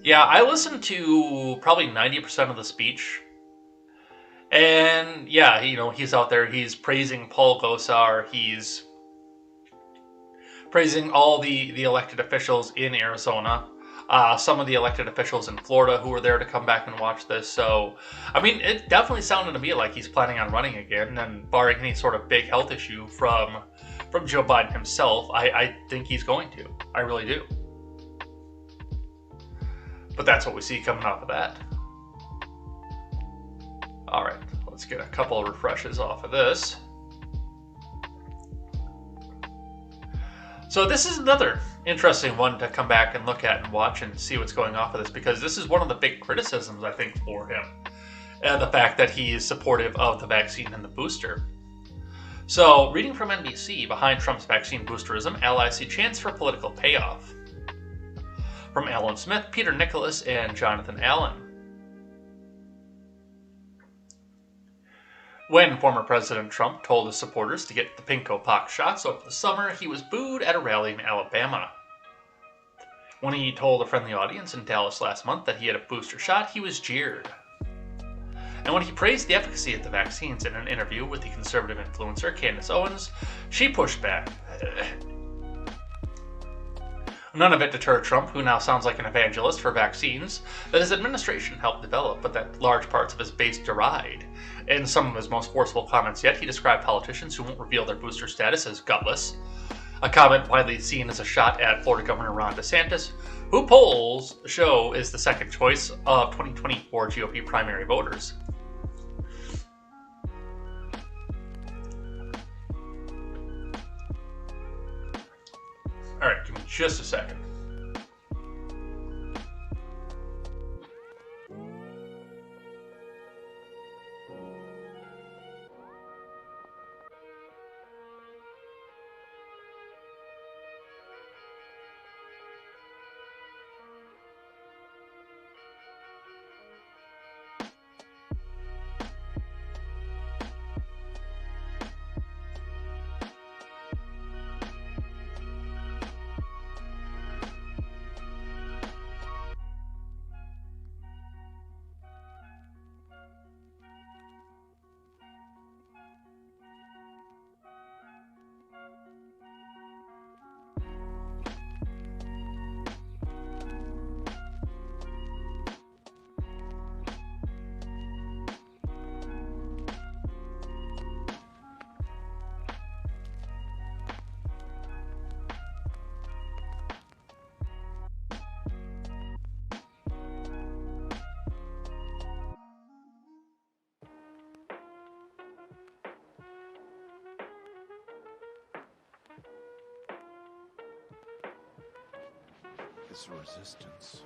Yeah, I listened to probably 90% of the speech. And yeah, he's out there, he's praising Paul Gosar, he's praising all the elected officials in Arizona, some of the elected officials in Florida who were there to come back and watch this. So, I mean, it definitely sounded to me like he's planning on running again, and barring any sort of big health issue from Joe Biden himself, I think he's going to. I really do. But that's what we see coming off of that. All right, let's get a couple of refreshes off of this. So this is another interesting one to come back and look at and watch and see what's going off of this, because this is one of the big criticisms, I think, for him. The fact that he is supportive of the vaccine and the booster. So, reading from NBC, behind Trump's vaccine boosterism, allies see chance for political payoff. From Alan Smith, Peter Nicholas, and Jonathan Allen. When former President Trump told his supporters to get the pinko pox shots over the summer, he was booed at a rally in Alabama. When he told a friendly audience in Dallas last month that he had a booster shot, he was jeered. And when he praised the efficacy of the vaccines in an interview with the conservative influencer Candace Owens, she pushed back. None of it deterred Trump, who now sounds like an evangelist for vaccines that his administration helped develop, but that large parts of his base deride. In some of his most forceful comments yet, he described politicians who won't reveal their booster status as gutless, a comment widely seen as a shot at Florida Governor Ron DeSantis, who polls show is the second choice of 2024 GOP primary voters. All right, give me just a second. This resistance.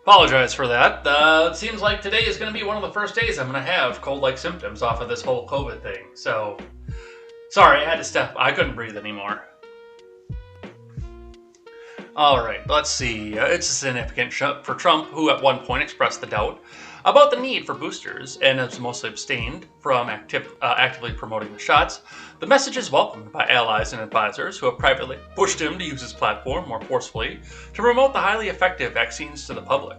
Apologize for that. It seems like today is going to be one of the first days I'm going to have cold-like symptoms off of this whole COVID thing. So, sorry, I had to step. I couldn't breathe anymore. Alright, let's see. It's a significant shift for Trump, who at one point expressed the doubt about the need for boosters and has mostly abstained from actively promoting the shots. The message is welcomed by allies and advisors who have privately pushed him to use his platform more forcefully to promote the highly effective vaccines to the public.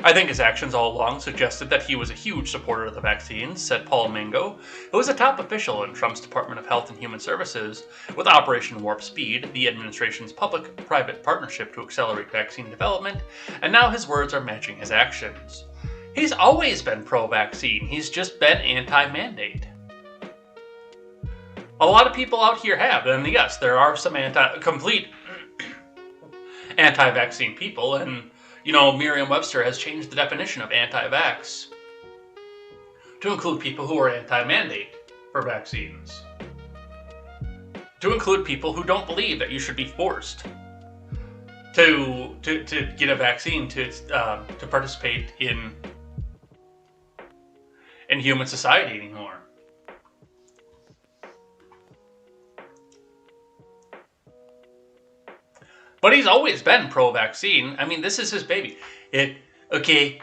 I think his actions all along suggested that he was a huge supporter of the vaccines, said Paul Mango, who is a top official in Trump's Department of Health and Human Services with Operation Warp Speed, the administration's public-private partnership to accelerate vaccine development, and now his words are matching his actions. He's always been pro-vaccine, he's just been anti-mandate. A lot of people out here have, and yes, there are some complete anti-vaccine people, and you know, Merriam-Webster has changed the definition of anti-vax to include people who are anti-mandate for vaccines. To include people who don't believe that you should be forced to get a vaccine to participate in in human society anymore. But he's always been pro-vaccine. I mean, this is his baby. Okay,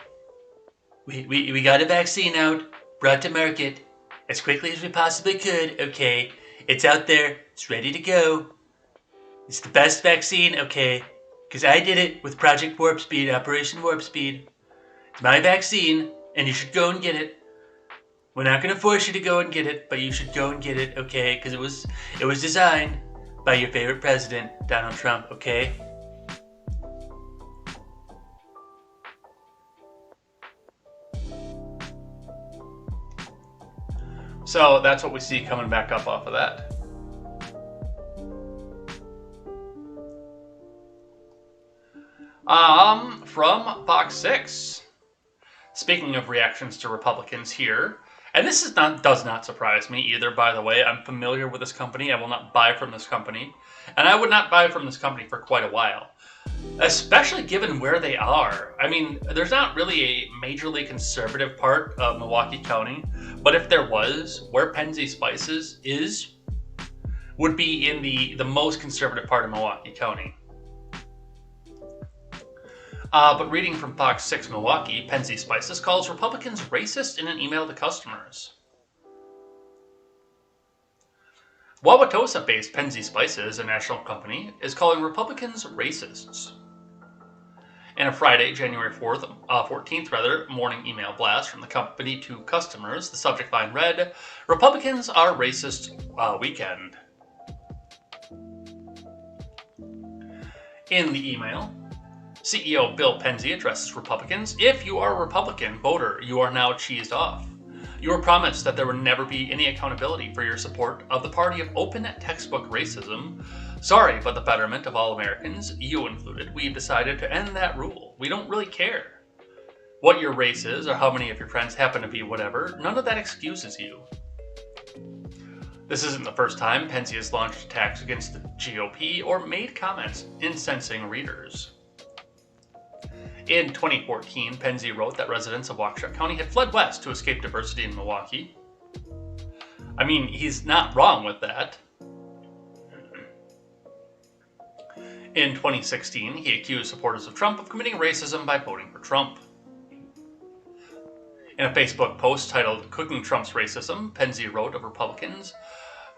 we got a vaccine out, brought to market as quickly as we possibly could. Okay, it's out there, it's ready to go. It's the best vaccine, okay, because I did it with Project Warp Speed, Operation Warp Speed. It's my vaccine, and you should go and get it. We're not going to force you to go and get it, but you should go and get it, okay, because it was designed by your favorite president, Donald Trump, okay? So that's what we see coming back up off of that. From Box 6. Speaking of reactions to Republicans here, and this does not surprise me either, by the way. I'm familiar with this company. I will not buy from this company. And I would not buy from this company for quite a while. Especially given where they are. I mean, there's not really a majorly conservative part of Milwaukee County. But if there was, where Penzi Spices is, would be in the most conservative part of Milwaukee County. But reading from Fox 6 Milwaukee, Penzi Spices calls Republicans racist in an email to customers. Wauwatosa-based Penzi Spices, a national company, is calling Republicans racists. In a Friday, January 14th, morning email blast from the company to customers, the subject line read, "Republicans are racist weekend." In the email, CEO Bill Penzi addresses Republicans. "If you are a Republican voter, you are now cheesed off. You were promised that there would never be any accountability for your support of the party of open textbook racism. Sorry, but the betterment of all Americans, you included, we've decided to end that rule. We don't really care what your race is or how many of your friends happen to be whatever. None of that excuses you." This isn't the first time Penzi has launched attacks against the GOP or made comments incensing readers. In 2014, Penzi wrote that residents of Waukesha County had fled west to escape diversity in Milwaukee. I mean, he's not wrong with that. In 2016, he accused supporters of Trump of committing racism by voting for Trump. In a Facebook post titled "Cooking Trump's Racism," Penzi wrote of Republicans,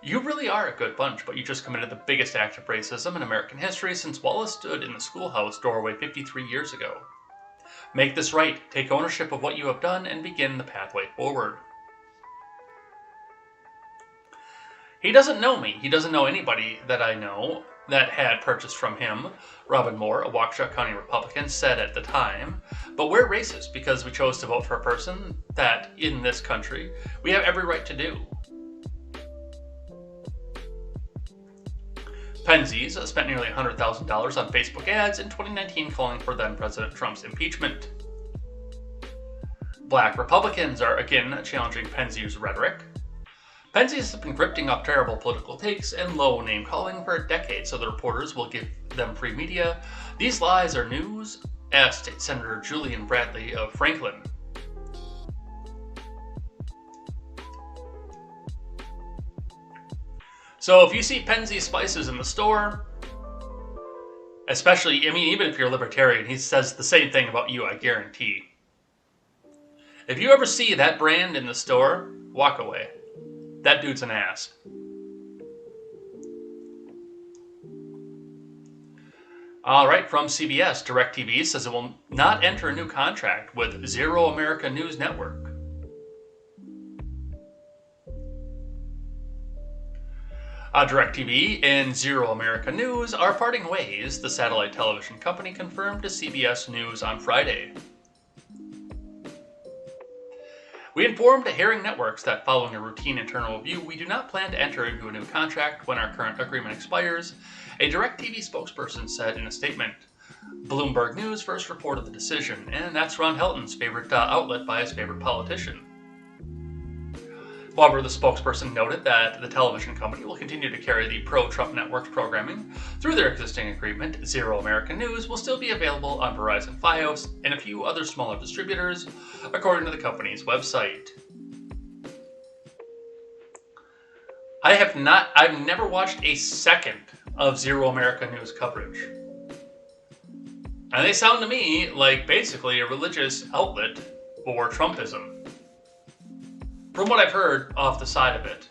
"You really are a good bunch, but you just committed the biggest act of racism in American history since Wallace stood in the schoolhouse doorway 53 years ago. Make this right, take ownership of what you have done, and begin the pathway forward." He doesn't know me. He doesn't know anybody that I know that had purchased from him. Robin Moore, a Waukesha County Republican, said at the time, "But we're racist because we chose to vote for a person that, in this country, we have every right to do." Penzi's spent nearly $100,000 on Facebook ads in 2019 calling for then-President Trump's impeachment. Black Republicans are again challenging Penzi's rhetoric. Penzi has been grifting off terrible political takes and low name-calling for a decade, so the reporters will give them free media. "These lies are news?" asked State Senator Julian Bradley of Franklin. So if you see Penzi Spices in the store, especially, I mean, even if you're a libertarian, he says the same thing about you, I guarantee. If you ever see that brand in the store, walk away. That dude's an ass. All right, from CBS, DirecTV says it will not enter a new contract with Zero America News Network. DirecTV and Zero America News are parting ways, the satellite television company confirmed to CBS News on Friday. "We informed Herring Networks that following a routine internal review, we do not plan to enter into a new contract when our current agreement expires," a DirecTV spokesperson said in a statement. Bloomberg News first reported the decision, and that's Ron Helton's favorite outlet by his favorite politician. However, the spokesperson noted that the television company will continue to carry the pro-Trump network's programming through their existing agreement. Zero American News will still be available on Verizon Fios and a few other smaller distributors, according to the company's website. I've never watched a second of Zero America News coverage. And they sound to me like basically a religious outlet for Trumpism. From what I've heard off the side of it,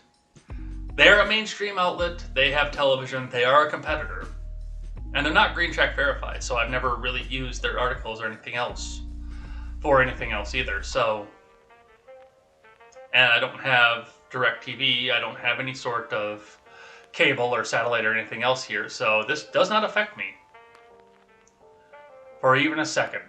they're a mainstream outlet, they have television, they are a competitor. And they're not green check verified, so I've never really used their articles or anything else for anything else either. So, and I don't have DirecTV, I don't have any sort of cable or satellite or anything else here, so this does not affect me for even a second.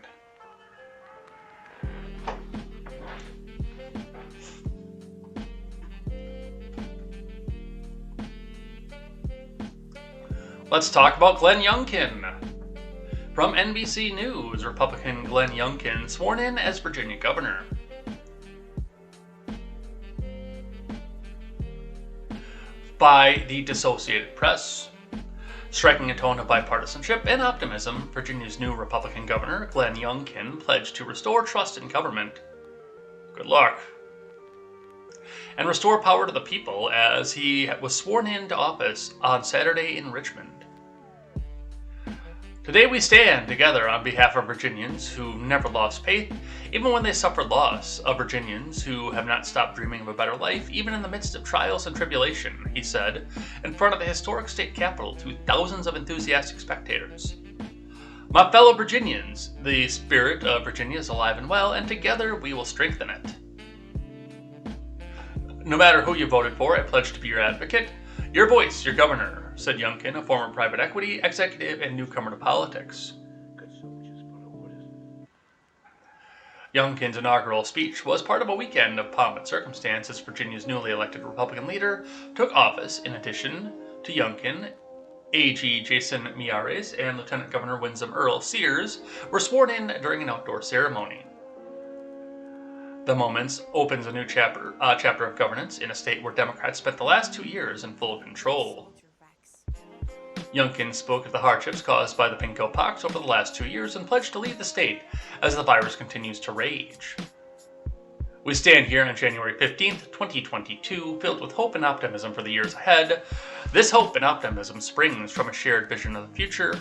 Let's talk about Glenn Youngkin. From NBC News, Republican Glenn Youngkin sworn in as Virginia governor. By the Associated Press. Striking a tone of bipartisanship and optimism, Virginia's new Republican governor, Glenn Youngkin, pledged to restore trust in government. Good luck. And restore power to the people as he was sworn into office on Saturday in Richmond. Today we stand together on behalf of Virginians who never lost faith, even when they suffered loss, of Virginians who have not stopped dreaming of a better life, even in the midst of trials and tribulation, he said, in front of the historic state capitol to thousands of enthusiastic spectators. My fellow Virginians, the spirit of Virginia is alive and well, and together we will strengthen it. No matter who you voted for, I pledge to be your advocate, your voice, your governor, said Youngkin, a former private equity executive and newcomer to politics. Youngkin's inaugural speech was part of a weekend of pomp and circumstance as Virginia's newly elected Republican leader took office. In addition to Youngkin, AG Jason Miyares and Lieutenant Governor Winsome Earl Sears were sworn in during an outdoor ceremony. The Moments opens a new chapter of governance in a state where Democrats spent the last 2 years in full control. Youngkin spoke of the hardships caused by the pinko pox over the last 2 years and pledged to lead the state as the virus continues to rage. We stand here on January 15th, 2022, filled with hope and optimism for the years ahead. This hope and optimism springs from a shared vision of the future,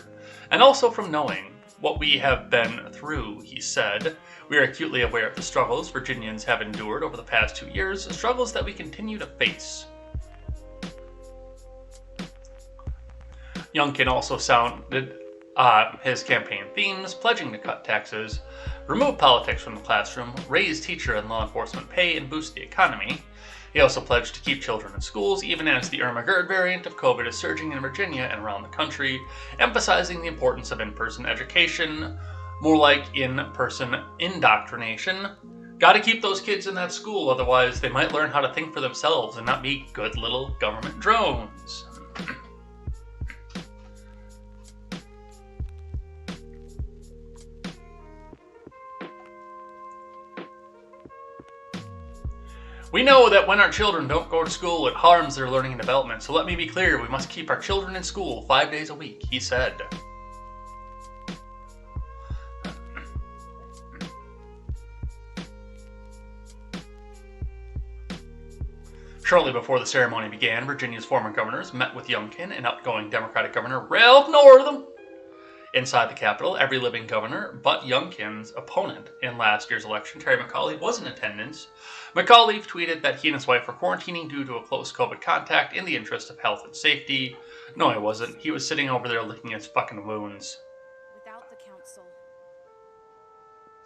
and also from knowing what we have been through, he said. We are acutely aware of the struggles Virginians have endured over the past 2 years, struggles that we continue to face. Youngkin also sounded his campaign themes, pledging to cut taxes, remove politics from the classroom, raise teacher and law enforcement pay, and boost the economy. He also pledged to keep children in schools, even as the Irma Gerd variant of COVID is surging in Virginia and around the country, emphasizing the importance of in-person education, more like in-person indoctrination. Gotta keep those kids in that school, otherwise they might learn how to think for themselves and not be good little government drones. We know that when our children don't go to school, it harms their learning and development, so let me be clear, we must keep our children in school 5 days a week, he said. Shortly before the ceremony began, Virginia's former governors met with Youngkin and outgoing Democratic Governor Ralph Northam. Inside the Capitol, every living governor but Youngkin's opponent in last year's election, Terry McAuliffe, was in attendance. McAuliffe tweeted that he and his wife were quarantining due to a close COVID contact in the interest of health and safety. No, he wasn't. He was sitting over there licking his fucking wounds. Without the council,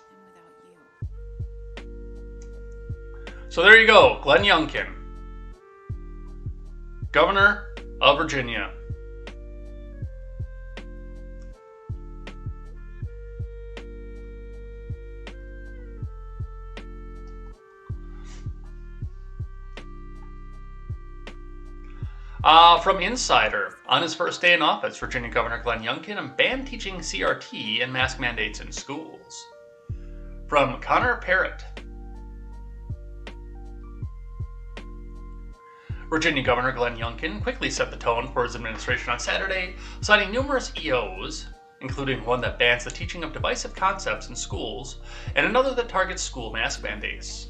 and without you. So there you go, Glenn Youngkin, Governor of Virginia. From Insider, on his first day in office, Virginia Governor Glenn Youngkin banned teaching CRT and mask mandates in schools. From Connor Parrott, Virginia Governor Glenn Youngkin quickly set the tone for his administration on Saturday, signing numerous EOs, including one that bans the teaching of divisive concepts in schools, and another that targets school mask mandates.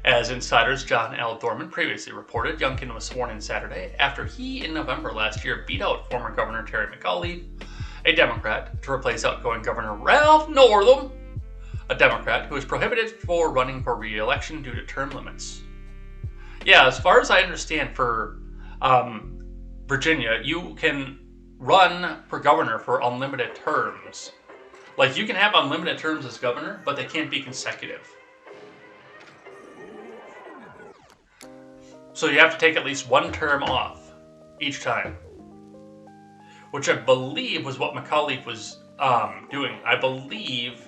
As Insider's John L. Dorman previously reported, Youngkin was sworn in Saturday after he, in November last year, beat out former Governor Terry McAuliffe, a Democrat, to replace outgoing Governor Ralph Northam, a Democrat who was prohibited for running for re-election due to term limits. Yeah, as far as I understand, for Virginia, you can run for governor for unlimited terms. Like, you can have unlimited terms as governor, but they can't be consecutive. So you have to take at least one term off each time, which I believe was what McAuliffe was doing. I believe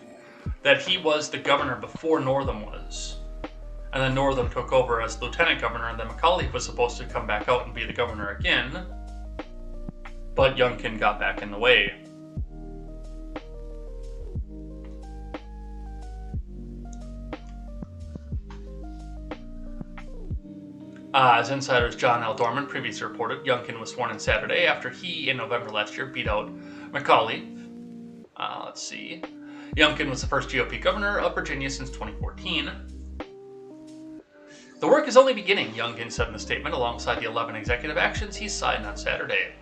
that he was the governor before Northam was. And then Northam took over as lieutenant governor, and then McAuliffe was supposed to come back out and be the governor again. But Youngkin got back in the way. As Insider's John L. Dorman previously reported, Youngkin was sworn in Saturday after he, in November last year, beat out McAuliffe. Let's see. Youngkin was the first GOP governor of Virginia since 2014. The work is only beginning, Youngkin said in a statement, alongside the 11 executive actions he signed on Saturday.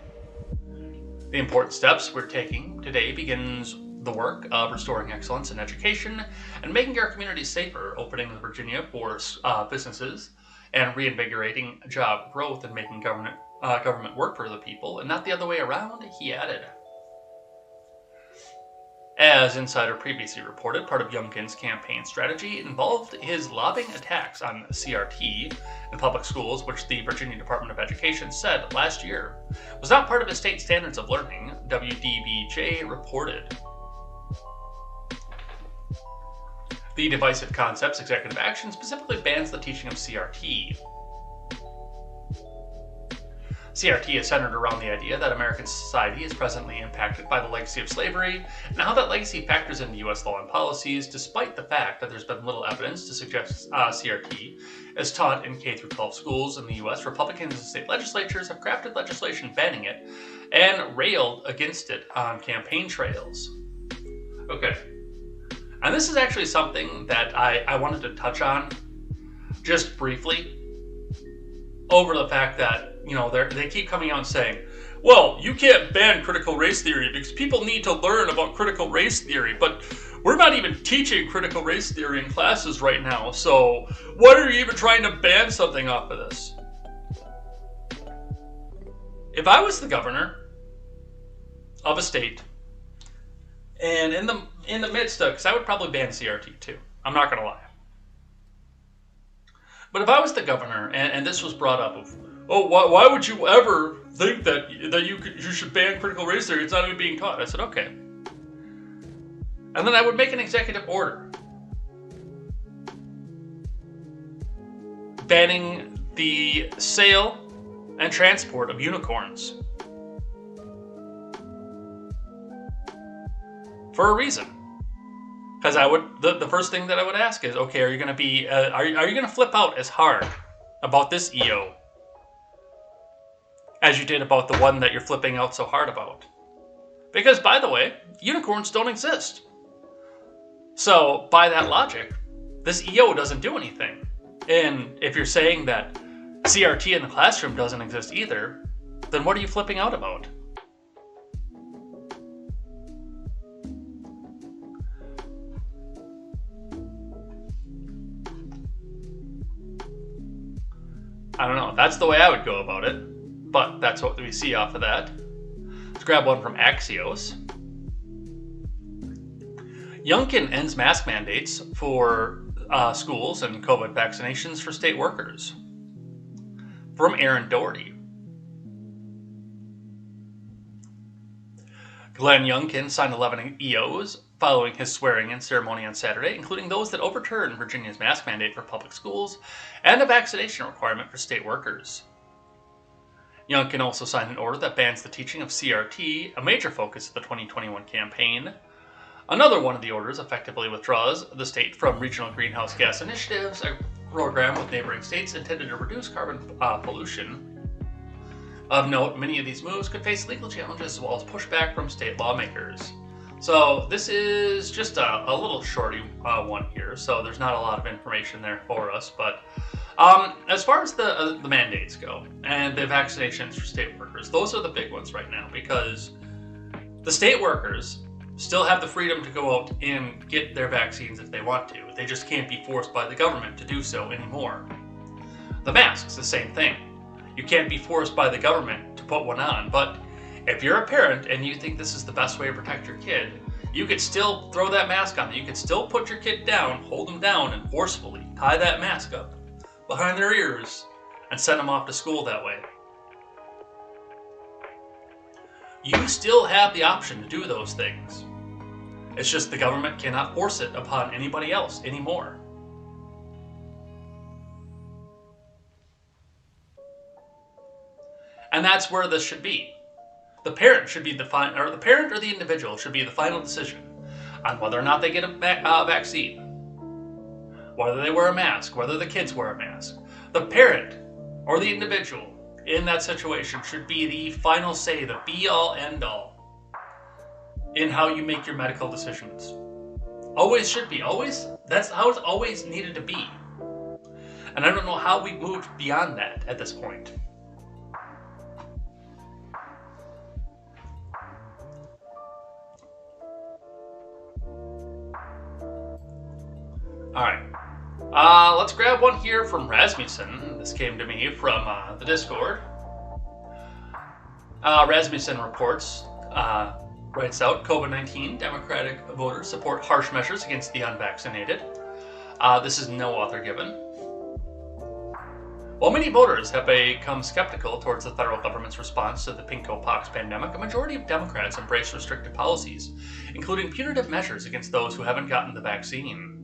The important steps we're taking today begins the work of restoring excellence in education and making our communities safer, opening Virginia for businesses, and reinvigorating job growth and making government work for the people, and not the other way around, he added. As Insider previously reported, part of Youngkin's campaign strategy involved his lobbying attacks on CRT in public schools, which the Virginia Department of Education said last year was not part of his state standards of learning, WDVJ reported. The Divisive Concepts Executive Action specifically bans the teaching of CRT. CRT is centered around the idea that American society is presently impacted by the legacy of slavery, and how that legacy factors into U.S. law and policies, despite the fact that there's been little evidence to suggest CRT is taught in K-12 schools in the U.S. Republicans and state legislatures have crafted legislation banning it and railed against it on campaign trails. Okay. And this is actually something that I wanted to touch on just briefly over the fact that, you know, they keep coming out and saying, well, you can't ban critical race theory because people need to learn about critical race theory, but we're not even teaching critical race theory in classes right now, so why are you even trying to ban something off of this? If I was the governor of a state, and in the midst of, because I would probably ban CRT too, I'm not going to lie. But if I was the governor, and this was brought up of, oh, why would you ever think that you should ban critical race theory? It's not even being taught. I said, okay. And then I would make an executive order banning the sale and transport of unicorns for a reason. Because I would, the first thing that I would ask is, okay, are you going to be, are you going to flip out as hard about this EO as you did about the one that you're flipping out so hard about? Because, by the way, unicorns don't exist. So, by that logic, this EO doesn't do anything. And if you're saying that CRT in the classroom doesn't exist either, then what are you flipping out about? I don't know. That's the way I would go about it. But that's what we see off of that. Let's grab one from Axios. Youngkin ends mask mandates for schools and COVID vaccinations for state workers. From Aaron Doherty. Glenn Youngkin signed 11 EOs following his swearing-in ceremony on Saturday, including those that overturned Virginia's mask mandate for public schools and a vaccination requirement for state workers. Youngkin also signed an order that bans the teaching of CRT, a major focus of the 2021 campaign. Another one of the orders effectively withdraws the state from regional greenhouse gas initiatives, a program with neighboring states intended to reduce carbon pollution. Of note, many of these moves could face legal challenges as well as pushback from state lawmakers. So this is just a little shorty one here, so there's not a lot of information there for us. But as far as the mandates go and the vaccinations for state workers, those are the big ones right now, because the state workers still have the freedom to go out and get their vaccines if they want to. They just can't be forced by the government to do so anymore. The masks, the same thing. You can't be forced by the government to put one on, but if you're a parent and you think this is the best way to protect your kid, you could still throw that mask on. You could still put your kid down, hold them down, and forcefully tie that mask up behind their ears and send them off to school that way. You still have the option to do those things. It's just the government cannot force it upon anybody else anymore. And that's where this should be. The parent should be the parent or the individual should be the final decision on whether or not they get a vaccine, whether they wear a mask, whether the kids wear a mask. The parent or the individual in that situation should be the final say, the be-all, end-all in how you make your medical decisions. Always should be. Always. That's how it's always needed to be. And I don't know how we moved beyond that at this point. Alright, let's grab one here from Rasmussen. This came to me from the Discord. Rasmussen reports, writes out, COVID-19, Democratic voters support harsh measures against the unvaccinated. This is no author given. While many voters have become skeptical towards the federal government's response to the pinko-pox pandemic, a majority of Democrats embrace restrictive policies, including punitive measures against those who haven't gotten the vaccine.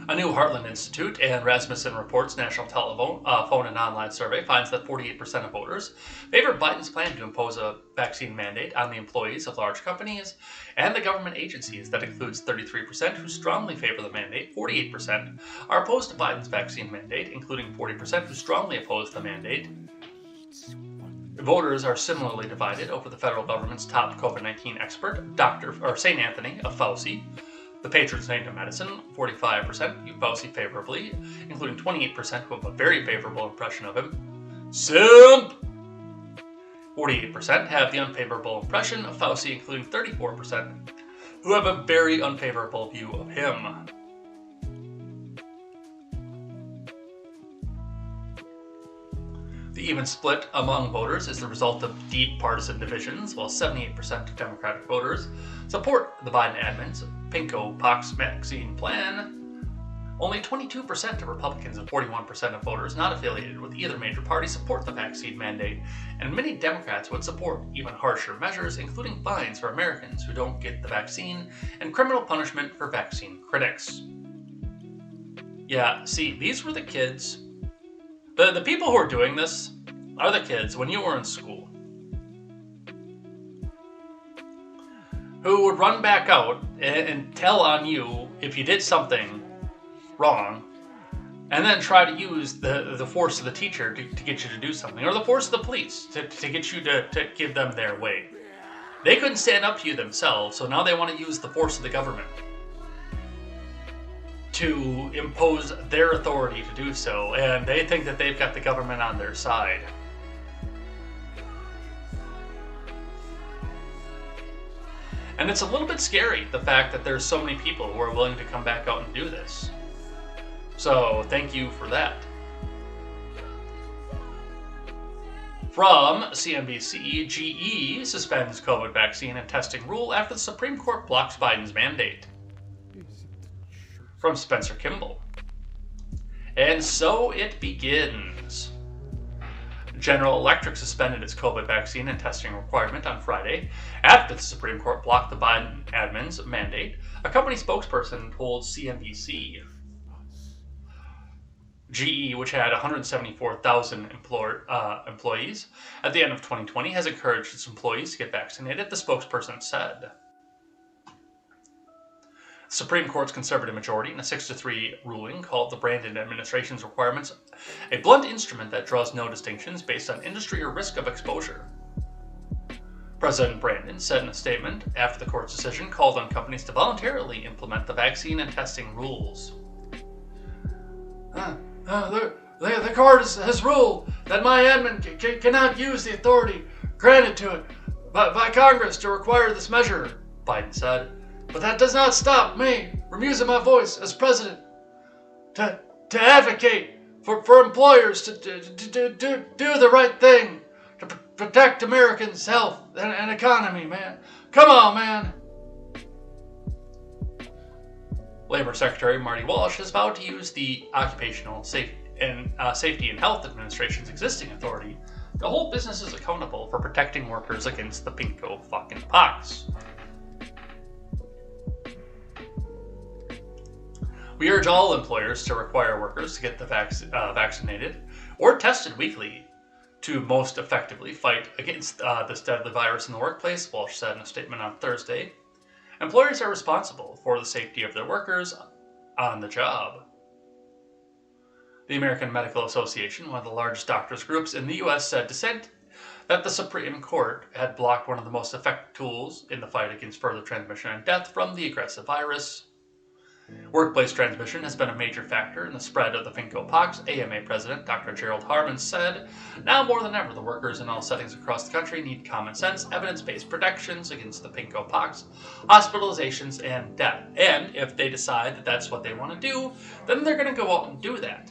A new Heartland Institute and Rasmussen Reports national telephone and online survey finds that 48% of voters favor Biden's plan to impose a vaccine mandate on the employees of large companies and the government agencies. That includes 33% who strongly favor the mandate, 48% are opposed to Biden's vaccine mandate, including 40% who strongly oppose the mandate. Voters are similarly divided over the federal government's top COVID-19 expert, St. Anthony of Fauci, the patron saint of medicine. 45% view Fauci favorably, including 28% who have a very favorable impression of him. Simp! 48% have the unfavorable impression of Fauci, including 34% who have a very unfavorable view of him. The even split among voters is the result of deep partisan divisions. While 78% of Democratic voters support the Biden admin's pinko-pox vaccine plan, only 22% of Republicans and 41% of voters not affiliated with either major party support the vaccine mandate, and many Democrats would support even harsher measures, including fines for Americans who don't get the vaccine and criminal punishment for vaccine critics. Yeah, see, these were the kids. The people who are doing this are the kids when you were in school, who would run back out and tell on you if you did something wrong, and then try to use the force of the teacher to get you to do something, or the force of the police to get you to give them their way. They couldn't stand up to you themselves, so now they want to use the force of the government to impose their authority to do so, and they think that they've got the government on their side. And it's a little bit scary, the fact that there's so many people who are willing to come back out and do this. So, thank you for that. From CNBC, GE suspends COVID vaccine and testing rule after the Supreme Court blocks Biden's mandate. From Spencer Kimball. And so it begins. General Electric suspended its COVID vaccine and testing requirement on Friday after the Supreme Court blocked the Biden admin's mandate, a company spokesperson told CNBC. GE, which had 174,000 employees at the end of 2020, has encouraged its employees to get vaccinated, the spokesperson said. The Supreme Court's conservative majority in a 6-3 ruling called the Brandon administration's requirements a blunt instrument that draws no distinctions based on industry or risk of exposure. President Brandon said in a statement after the court's decision called on companies to voluntarily implement the vaccine and testing rules. The court has ruled that my admin cannot use the authority granted to it by Congress to require this measure, Biden said. But that does not stop me from using my voice as president to advocate for employers to do the right thing, to protect Americans' health and economy, man. Come on, man. Labor Secretary Marty Walsh has vowed to use the Occupational Safety and Health Administration's existing authority to hold businesses accountable for protecting workers against the pinko fucking pox. We urge all employers to require workers to get vaccinated or tested weekly to most effectively fight against this deadly virus in the workplace, Walsh said in a statement on Thursday. Employers are responsible for the safety of their workers on the job. The American Medical Association, one of the largest doctors' groups in the U.S., said dissent that the Supreme Court had blocked one of the most effective tools in the fight against further transmission and death from the aggressive virus. Workplace transmission has been a major factor in the spread of the pinko pox, AMA President Dr. Gerald Harmon said. Now more than ever, the workers in all settings across the country need common sense, evidence-based protections against the pinko pox, hospitalizations, and death. And if they decide that that's what they want to do, then they're going to go out and do that.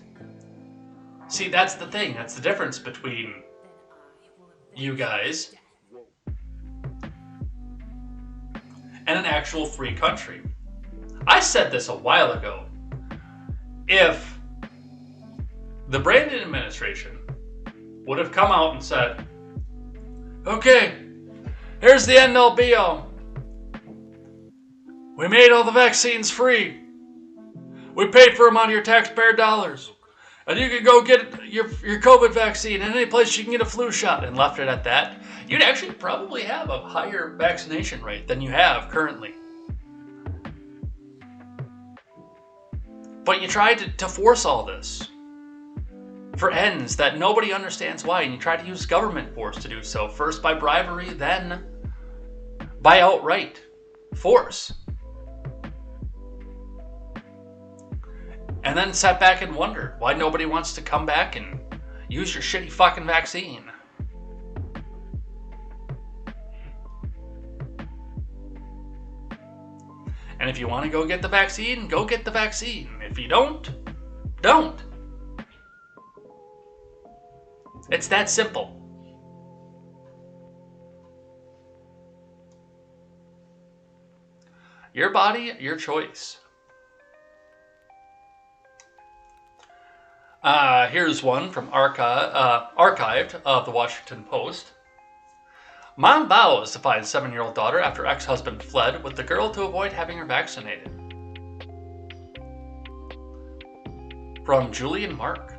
See, that's the thing. That's the difference between you guys and an actual free country. I said this a while ago. If the Brandon administration would have come out and said, okay, here's the end all be all. We made all the vaccines free. We paid for them out of your taxpayer dollars. And you can go get your COVID vaccine in any place you can get a flu shot, and left it at that, you'd actually probably have a higher vaccination rate than you have currently. But you tried to force all this for ends that nobody understands why, and you tried to use government force to do so, first by bribery, then by outright force. And then sat back and wondered why nobody wants to come back and use your shitty fucking vaccine. And if you want to go get the vaccine, go get the vaccine. If you don't. It's that simple. Your body, your choice. Here's one from archived of the Washington Post. Mom vows to find 7-year-old daughter after ex-husband fled with the girl to avoid having her vaccinated. From Julian Mark.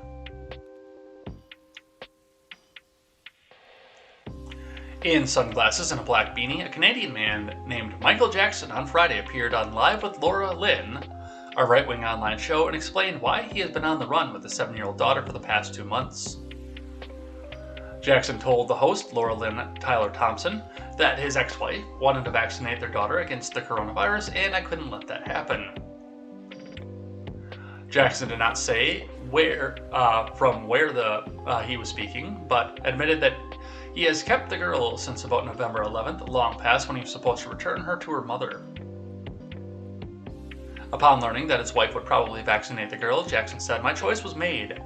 In sunglasses and a black beanie, a Canadian man named Michael Jackson on Friday appeared on Live with Laura Lynn, a right-wing online show, and explained why he has been on the run with his 7-year-old daughter for the past 2 months. Jackson told the host, Laura Lynn Tyler Thompson, that his ex-wife wanted to vaccinate their daughter against the coronavirus, and I couldn't let that happen. Jackson did not say from where he was speaking, but admitted that he has kept the girl since about November 11th, long past when he was supposed to return her to her mother. Upon learning that his wife would probably vaccinate the girl, Jackson said, "My choice was made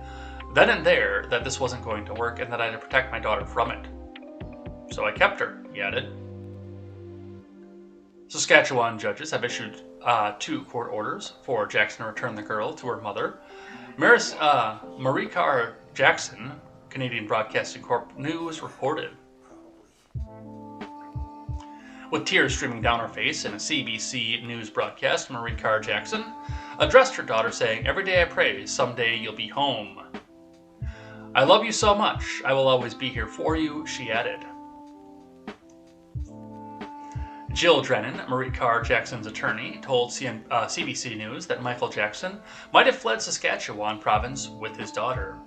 then and there that this wasn't going to work and that I had to protect my daughter from it. So I kept her," he added. Saskatchewan judges have issued 2 court orders for Jackson to return the girl to her mother. Marie Carr Jackson, Canadian Broadcasting Corp News, reported. With tears streaming down her face in a CBC News broadcast, Marie Carr Jackson addressed her daughter saying, "Every day I pray, someday you'll be home. I love you so much. I will always be here for you," she added. Jill Drennan, Marie Carr Jackson's attorney, told CBC News that Michael Jackson might have fled Saskatchewan province with his daughter.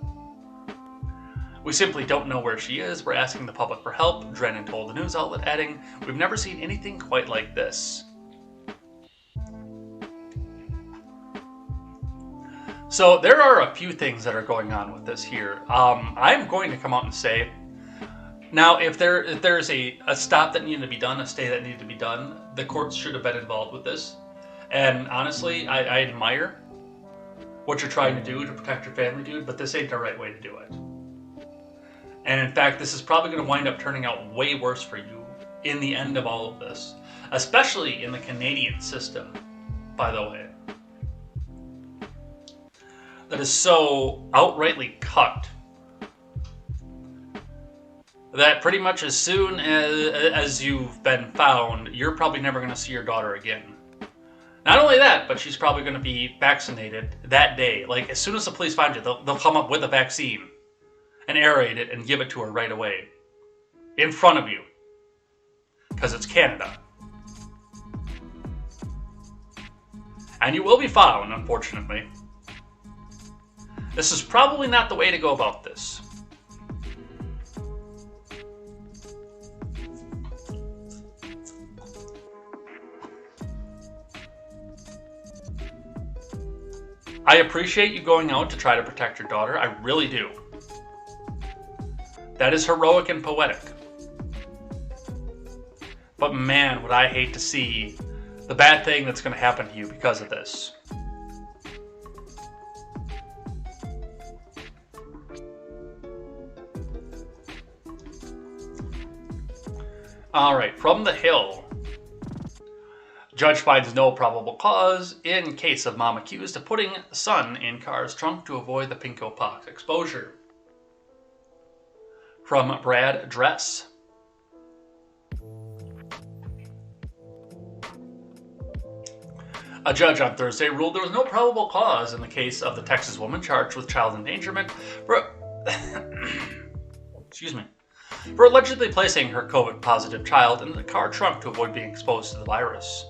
We simply don't know where she is. We're asking the public for help, Drennan told the news outlet, adding, "We've never seen anything quite like this." So there are a few things that are going on with this here. I'm going to come out and say, now if there's a stop that needed to be done, a stay that needed to be done, the courts should have been involved with this. And honestly, I admire what you're trying to do to protect your family, dude, but this ain't the right way to do it. And in fact, this is probably going to wind up turning out way worse for you in the end of all of this, especially in the Canadian system, by the way. That is so outrightly cut that pretty much as soon as you've been found, you're probably never going to see your daughter again. Not only that, but she's probably going to be vaccinated that day. Like, as soon as the police find you, they'll come up with a vaccine and aerate it and give it to her right away. In front of you. Because it's Canada. And you will be found, unfortunately. This is probably not the way to go about this. I appreciate you going out to try to protect your daughter. I really do. That is heroic and poetic. But man, would I hate to see the bad thing that's going to happen to you because of this. All right, from the Hill. Judge finds no probable cause in case of mom accused of putting son in car's trunk to avoid the pinko pox exposure. From Brad Dress. A judge on Thursday ruled there was no probable cause in the case of the Texas woman charged with child endangerment for for allegedly placing her COVID-positive child in the car trunk to avoid being exposed to the virus.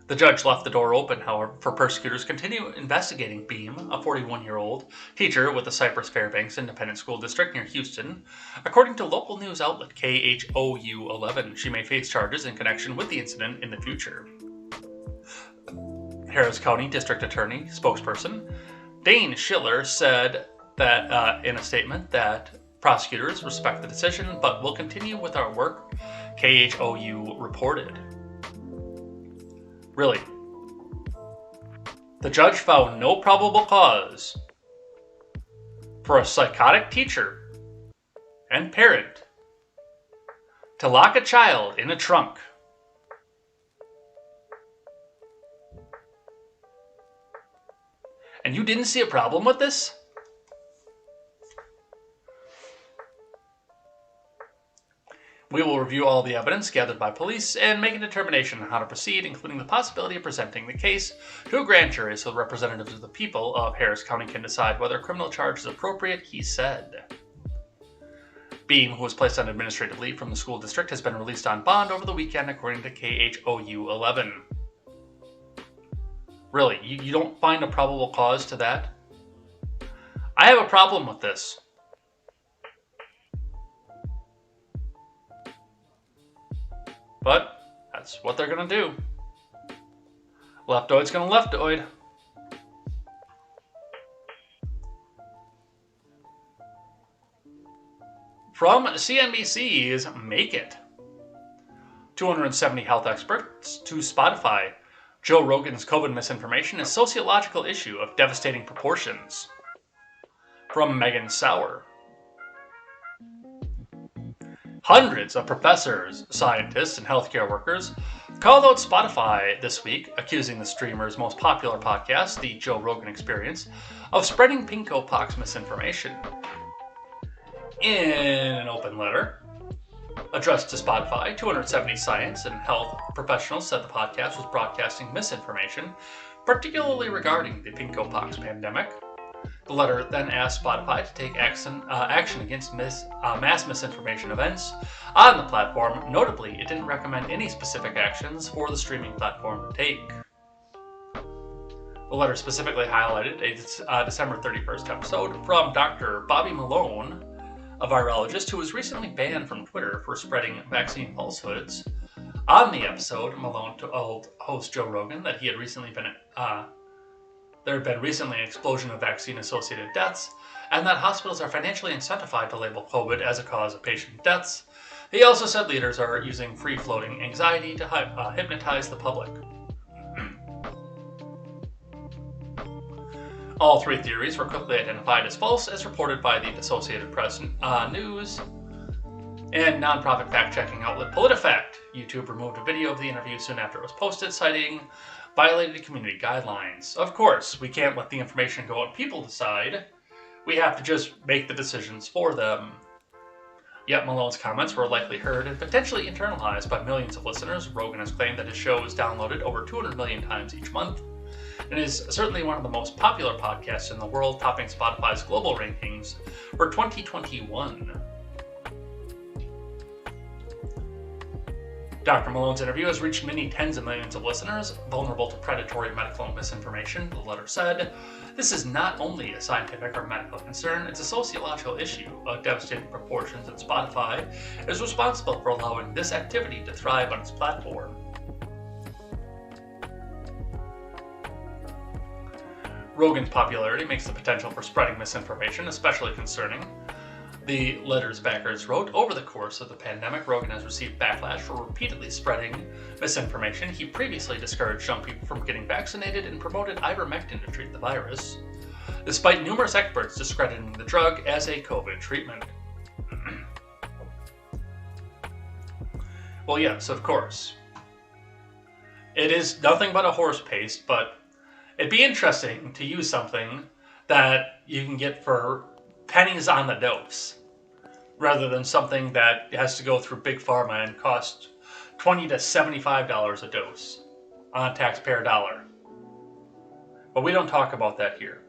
The judge left the door open, however, for prosecutors to continue investigating Beam, a 41-year-old teacher with the Cypress Fairbanks Independent School District near Houston. According to local news outlet KHOU 11, she may face charges in connection with the incident in the future. Harris County District Attorney spokesperson Dane Schiller said that in a statement that prosecutors respect the decision but will continue with our work, KHOU reported. Really? The judge found no probable cause for a psychotic teacher and parent to lock a child in a trunk. And you didn't see a problem with this? We will review all the evidence gathered by police and make a determination on how to proceed, including the possibility of presenting the case to a grand jury so the representatives of the people of Harris County can decide whether a criminal charge is appropriate, he said. Beam, who was placed on administrative leave from the school district, has been released on bond over the weekend, according to KHOU 11. Really, you don't find a probable cause to that? I have a problem with this. But that's what they're going to do. Leftoid's going to leftoid. From CNBC's Make It. 270 health experts to Spotify. Joe Rogan's COVID misinformation is sociological issue of devastating proportions. From Megan Sauer. Hundreds of professors, scientists, and healthcare workers called out Spotify this week, accusing the streamer's most popular podcast, The Joe Rogan Experience, of spreading pinko pox misinformation. In an open letter addressed to Spotify, 270 science and health professionals said the podcast was broadcasting misinformation, particularly regarding the pinko pox pandemic. The letter then asked Spotify to take action against mass misinformation events on the platform. Notably, it didn't recommend any specific actions for the streaming platform to take. The The letter specifically highlighted a December 31st episode from Dr. Bobby Malone, a virologist who was recently banned from Twitter for spreading vaccine falsehoods. On the episode, Malone told host Joe Rogan that there had been recently an explosion of vaccine-associated deaths, and that hospitals are financially incentivized to label COVID as a cause of patient deaths. He also said leaders are using free-floating anxiety to hypnotize the public. All three theories were quickly identified as false, as reported by the Associated Press News and nonprofit fact-checking outlet PolitiFact. YouTube removed a video of the interview soon after it was posted, citing violated community guidelines. Of course, we can't let the information go and people decide. We have to just make the decisions for them. Yet Malone's comments were likely heard and potentially internalized by millions of listeners. Rogan has claimed that his show is downloaded over 200 million times each month, and is certainly one of the most popular podcasts in the world, topping Spotify's global rankings for 2021. Dr. Malone's interview has reached many tens of millions of listeners, vulnerable to predatory medical misinformation, the letter said. This is not only a scientific or medical concern, it's a sociological issue of devastating proportions, and Spotify is responsible for allowing this activity to thrive on its platform. Rogan's popularity makes the potential for spreading misinformation especially concerning. The letter's backers wrote, over the course of the pandemic, Rogan has received backlash for repeatedly spreading misinformation. He previously discouraged young people from getting vaccinated and promoted ivermectin to treat the virus, despite numerous experts discrediting the drug as a COVID treatment. Well, yes, of course. It is nothing but a horse paste, but it'd be interesting to use something that you can get for pennies on the dose, rather than something that has to go through Big Pharma and cost $20 to $75 a dose on taxpayer dollar. But we don't talk about that here.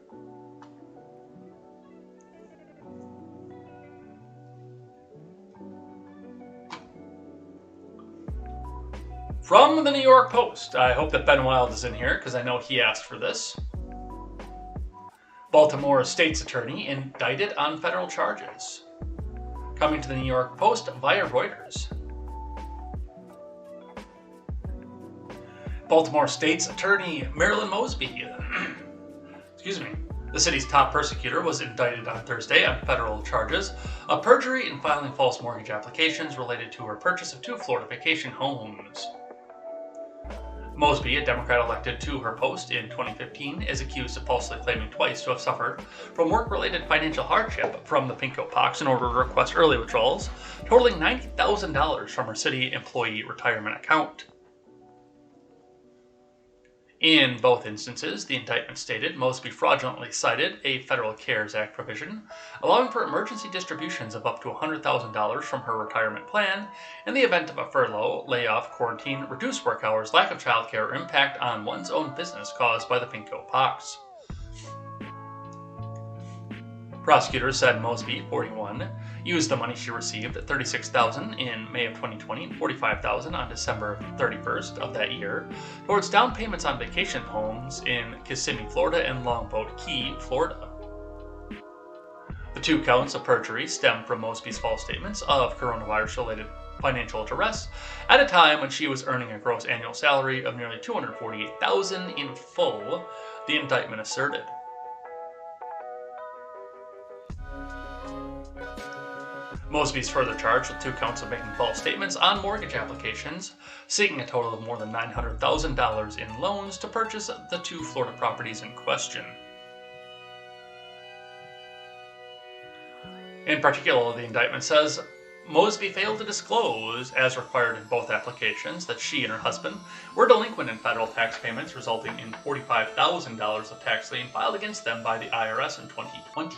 From the New York Post, I hope that Ben Wild is in here because I know he asked for this. Baltimore state's attorney indicted on federal charges. Coming to the New York Post via Reuters. Baltimore state's attorney Marilyn Mosby, the city's top persecutor, was indicted on Thursday on federal charges of perjury and filing false mortgage applications related to her purchase of 2 Florida vacation homes. Mosby, a Democrat elected to her post in 2015, is accused of falsely claiming twice to have suffered from work-related financial hardship from the pinko pox in order to request early withdrawals, totaling $90,000 from her city employee retirement account. In both instances, the indictment stated Mosby fraudulently cited a Federal CARES Act provision, allowing for emergency distributions of up to $100,000 from her retirement plan in the event of a furlough, layoff, quarantine, reduced work hours, lack of childcare, or impact on one's own business caused by the pinko pox. Prosecutors said Mosby, 41, used the money she received, $36,000 in May of 2020 and $45,000 on December 31st of that year, towards down payments on vacation homes in Kissimmee, Florida and Longboat Key, Florida. The 2 counts of perjury stem from Mosby's false statements of coronavirus-related financial duress at a time when she was earning a gross annual salary of nearly $248,000 in full, the indictment asserted. Mosby's further charged with 2 counts of making false statements on mortgage applications, seeking a total of more than $900,000 in loans to purchase the 2 Florida properties in question. In particular, the indictment says Mosby failed to disclose, as required in both applications, that she and her husband were delinquent in federal tax payments, resulting in $45,000 of tax lien filed against them by the IRS in 2020.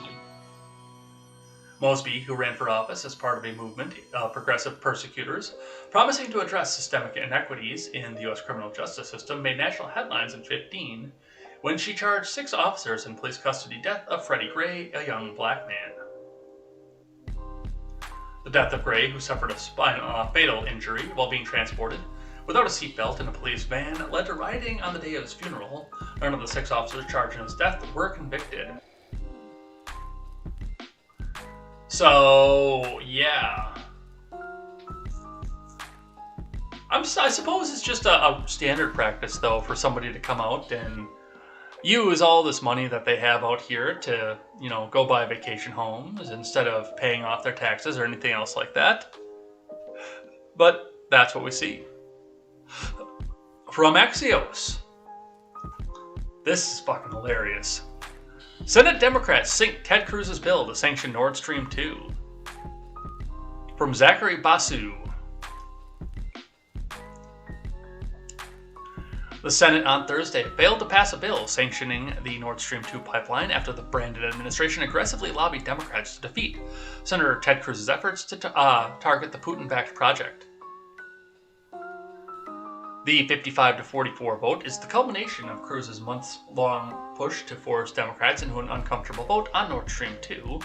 Mosby, who ran for office as part of a movement of progressive persecutors promising to address systemic inequities in the U.S. criminal justice system, made national headlines in 2015 when she charged 6 officers in police custody death of Freddie Gray, a young black man. The death of Gray, who suffered a fatal injury while being transported, without a seatbelt in a police van led to rioting on the day of his funeral. None of the 6 officers charged in his death were convicted. So, yeah. I suppose it's just a standard practice, though, for somebody to come out and use all this money that they have out here to, go buy vacation homes instead of paying off their taxes or anything else like that. But that's what we see. From Axios. This is fucking hilarious. Senate Democrats sink Ted Cruz's bill to sanction Nord Stream 2. From Zachary Basu. The Senate on Thursday failed to pass a bill sanctioning the Nord Stream 2 pipeline after the Brandon administration aggressively lobbied Democrats to defeat Senator Ted Cruz's efforts to target the Putin-backed project. The 55-44 vote is the culmination of Cruz's months-long push to force Democrats into an uncomfortable vote on Nord Stream 2,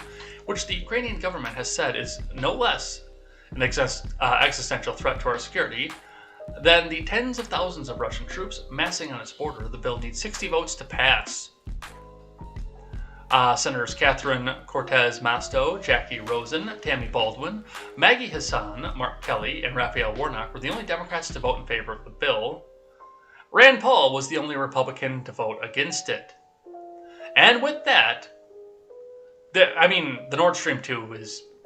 which the Ukrainian government has said is no less an existential threat to our security than the tens of thousands of Russian troops massing on its border. The bill needs 60 votes to pass. Senators Catherine Cortez Masto, Jackie Rosen, Tammy Baldwin, Maggie Hassan, Mark Kelly, and Raphael Warnock were the only Democrats to vote in favor of the bill. Rand Paul was the only Republican to vote against it. And with that, the Nord Stream 2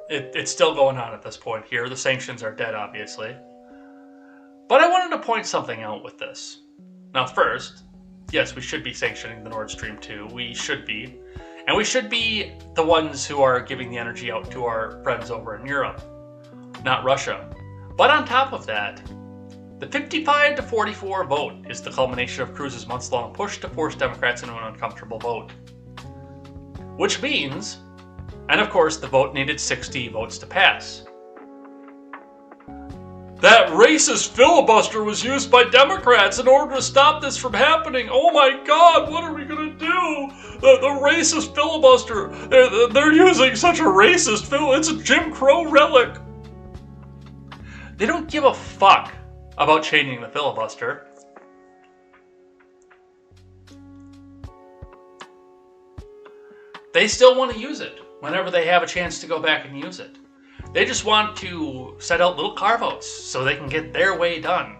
it's still going on at this point here. The sanctions are dead, obviously. But I wanted to point something out with this. Now first, yes, we should be sanctioning the Nord Stream 2. We should be. And we should be the ones who are giving the energy out to our friends over in Europe, not Russia. But on top of that, the 55-44 vote is the culmination of Cruz's months-long push to force Democrats into an uncomfortable vote. Which means, and of course the vote needed 60 votes to pass. That racist filibuster was used by Democrats in order to stop this from happening. Oh my God, what are we gonna do? The racist filibuster. They're using such a racist it's a Jim Crow relic. They don't give a fuck about changing the filibuster. They still want to use it whenever they have a chance to go back and use it. They just want to set out little carve-outs so they can get their way done.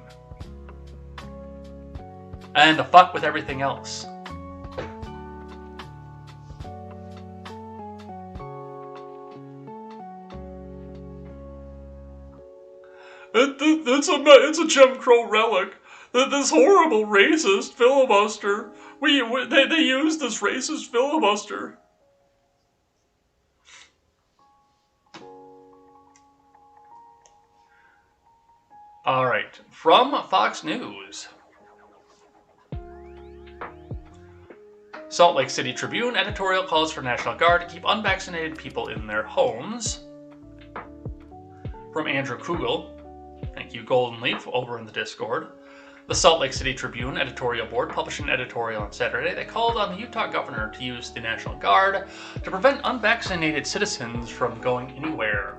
And to fuck with everything else. It's a Jim Crow relic. This horrible racist filibuster. They use this racist filibuster. All right, from Fox News. Salt Lake City Tribune editorial calls for National Guard to keep unvaccinated people in their homes. From Andrew Kugel. Thank you, Golden Leaf, over in the Discord. The Salt Lake City Tribune editorial board published an editorial on Saturday that called on the Utah governor to use the National Guard to prevent unvaccinated citizens from going anywhere.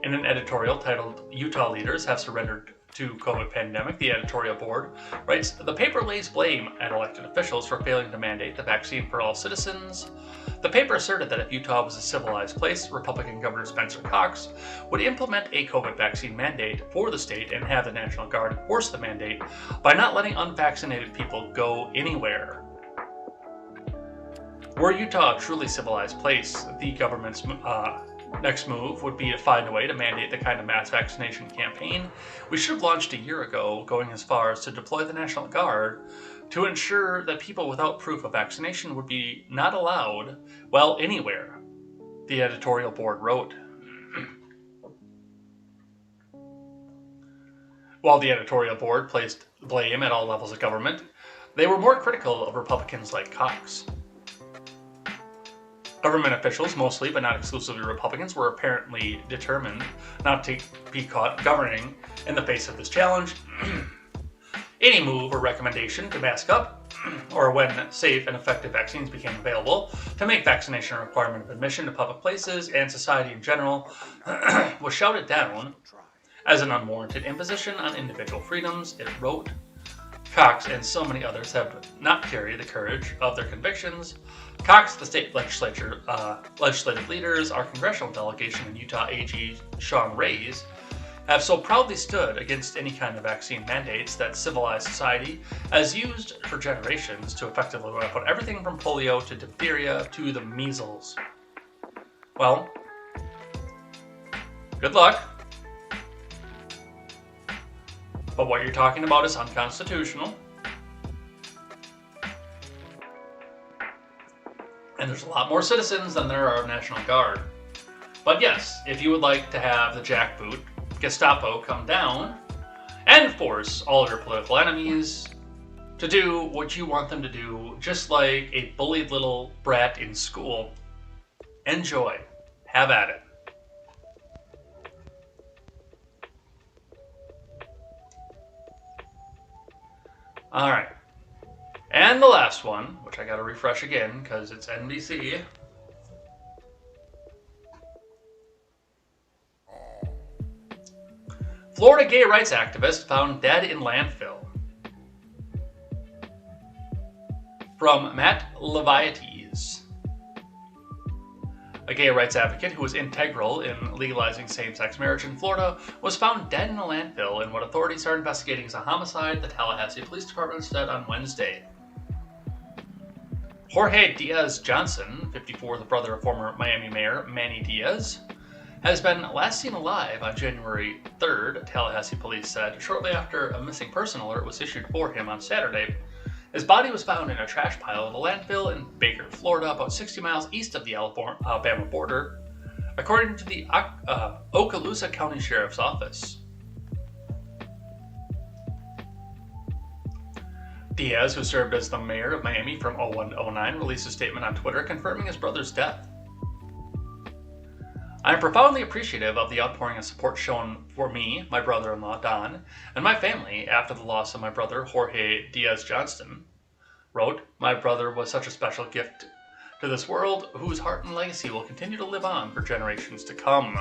In an editorial titled "Utah Leaders Have Surrendered to COVID Pandemic," the editorial board writes, "The paper lays blame at elected officials for failing to mandate the vaccine for all citizens. The paper asserted that if Utah was a civilized place, Republican Governor Spencer Cox would implement a COVID vaccine mandate for the state and have the National Guard enforce the mandate by not letting unvaccinated people go anywhere. Were Utah a truly civilized place, the government's next move would be to find a way to mandate the kind of mass vaccination campaign we should have launched a year ago, going as far as to deploy the National Guard to ensure that people without proof of vaccination would be not allowed, well, anywhere," the editorial board wrote. While the editorial board placed blame at all levels of government, they were more critical of Republicans like Cox. Government officials, mostly but not exclusively Republicans, were apparently determined not to be caught governing in the face of this challenge. Any move or recommendation to mask up, or when safe and effective vaccines became available, to make vaccination a requirement of admission to public places and society in general, was shouted down as an unwarranted imposition on individual freedoms, it wrote. Cox and so many others have not carried the courage of their convictions. Cox, the state legislative leaders, our congressional delegation, and Utah AG Sean Reyes have so proudly stood against any kind of vaccine mandates that civilized society has used for generations to effectively wipe out everything from polio to diphtheria to the measles. Well, good luck. But what you're talking about is unconstitutional. And there's a lot more citizens than there are National Guard. But yes, if you would like to have the jackboot Gestapo come down and force all of your political enemies to do what you want them to do, just like a bullied little brat in school, enjoy. Have at it. Alright. And the last one, which I gotta refresh again because it's NBC. Florida gay rights activist found dead in landfill. From Matt Leviates. A gay rights advocate who was integral in legalizing same-sex marriage in Florida was found dead in a landfill in what authorities are investigating as a homicide, the Tallahassee Police Department said on Wednesday. Jorge Diaz Johnson, 54, the brother of former Miami Mayor Manny Diaz, has been last seen alive on January 3rd, Tallahassee police said, shortly after a missing person alert was issued for him on Saturday. His body was found in a trash pile at a landfill in Baker, Florida, about 60 miles east of the Alabama border, according to the Okaloosa County Sheriff's Office. Diaz, who served as the mayor of Miami from 2001 to 2009, released a statement on Twitter confirming his brother's death. I am profoundly appreciative of the outpouring of support shown for me, my brother-in-law Don, and my family after the loss of my brother Jorge Diaz Johnston. Wrote, my brother was such a special gift to this world whose heart and legacy will continue to live on for generations to come.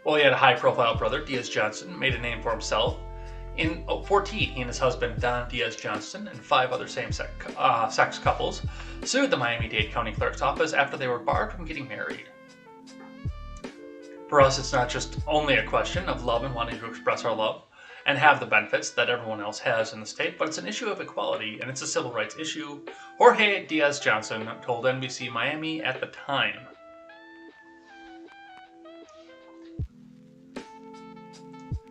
While he had a high-profile brother, Diaz Johnson made a name for himself. In 2014, he and his husband Don Diaz Johnston and 5 other same-sex couples sued the Miami-Dade County Clerk's Office after they were barred from getting married. For us, it's not just only a question of love and wanting to express our love and have the benefits that everyone else has in the state, but it's an issue of equality, and it's a civil rights issue, Jorge Diaz Johnson told NBC Miami at the time.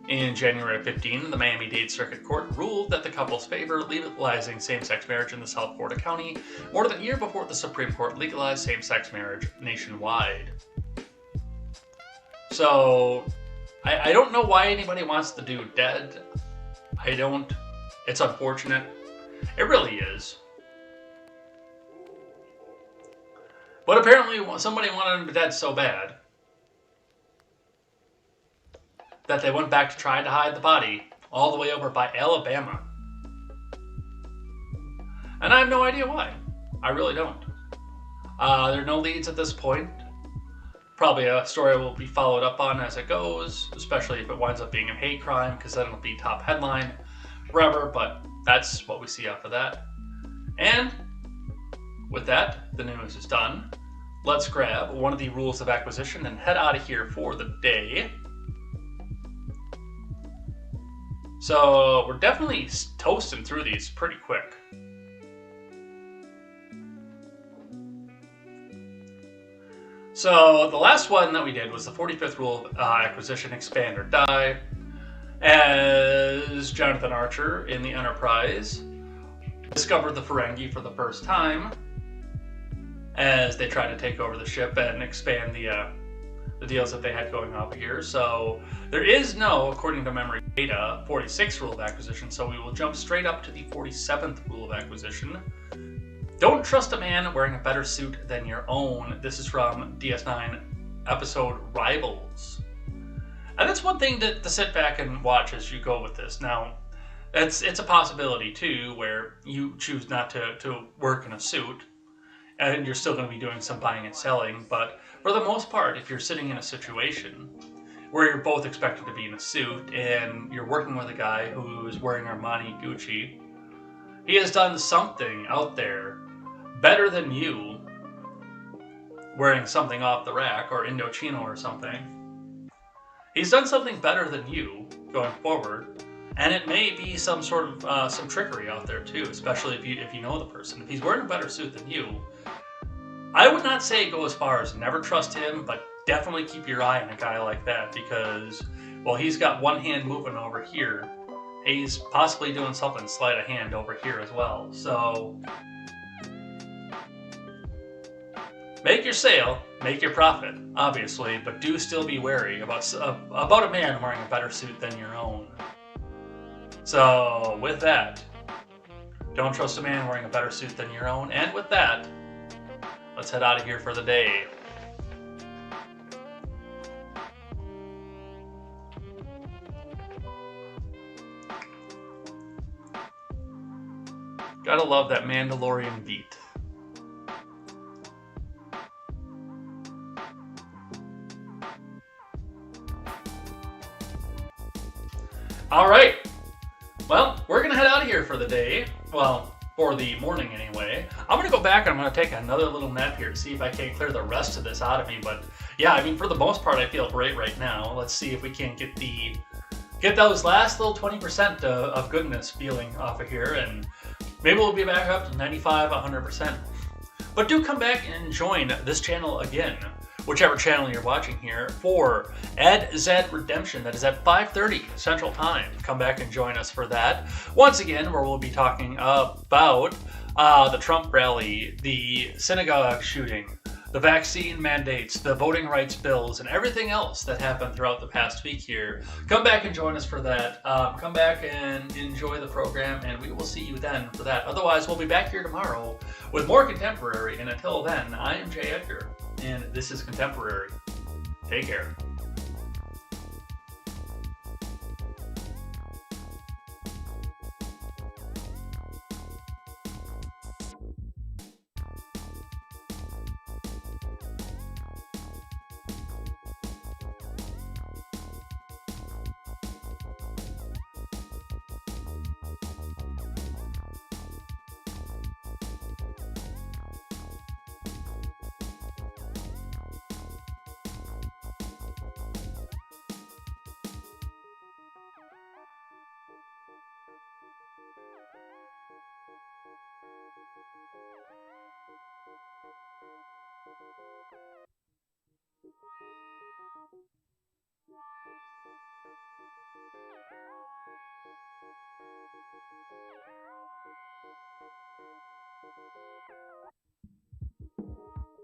In January of 2015, the Miami-Dade Circuit Court ruled that the couples favor legalizing same-sex marriage in the South Florida County more than a year before the Supreme Court legalized same-sex marriage nationwide. So, I don't know why anybody wants the dude dead. I don't. It's unfortunate. It really is. But apparently somebody wanted him dead so bad that they went back to try to hide the body all the way over by Alabama. And I have no idea why. I really don't. There are no leads at this point. Probably a story will be followed up on as it goes, especially if it winds up being a hate crime, because then it'll be top headline forever, but that's what we see after that. And with that, the news is done. Let's grab one of the rules of acquisition and head out of here for the day. So we're definitely toasting through these pretty quick. So the last one that we did was the 45th rule of acquisition, expand or die. As Jonathan Archer in the Enterprise discovered the Ferengi for the first time as they tried to take over the ship and expand the deals that they had going on here. So there is no, according to memory data, 46th rule of acquisition, so we will jump straight up to the 47th rule of acquisition. Don't trust a man wearing a better suit than your own. This is from DS9 episode Rivals. And that's one thing to sit back and watch as you go with this. Now, it's a possibility too where you choose not to work in a suit and you're still going to be doing some buying and selling. But for the most part, if you're sitting in a situation where you're both expected to be in a suit and you're working with a guy who's wearing Armani Gucci, he has done something out there better than you wearing something off the rack or Indochino or something. He's done something better than you going forward, and it may be some sort of some trickery out there too, especially if you know the person. If he's wearing a better suit than you, I would not say go as far as never trust him, but definitely keep your eye on a guy like that, because while he's got one hand moving over here, he's possibly doing something sleight of hand over here as well. So make your sale, make your profit, obviously, but do still be wary about a man wearing a better suit than your own. So with that, don't trust a man wearing a better suit than your own. And with that, let's head out of here for the day. Gotta love that Mandalorian beat. All right. Well, we're gonna head out of here for the day. Well, for the morning anyway. I'm gonna go back and I'm gonna take another little nap here to see if I can clear the rest of this out of me. But yeah, I mean, for the most part, I feel great right now. Let's see if we can get those last little 20% of goodness feeling off of here, and maybe we'll be back up to 95, 100%. But do come back and join this channel again, whichever channel you're watching here, for KTZed Redemption. That is at 5:30 Central Time. Come back and join us for that. Once again, where we'll be talking about the Trump rally, the synagogue shooting, the vaccine mandates, the voting rights bills, and everything else that happened throughout the past week here. Come back and join us for that. Come back and enjoy the program, and we will see you then for that. Otherwise, we'll be back here tomorrow with more Contemporary, and until then, I am Jay Edgar, and this is Contemporary. Take care.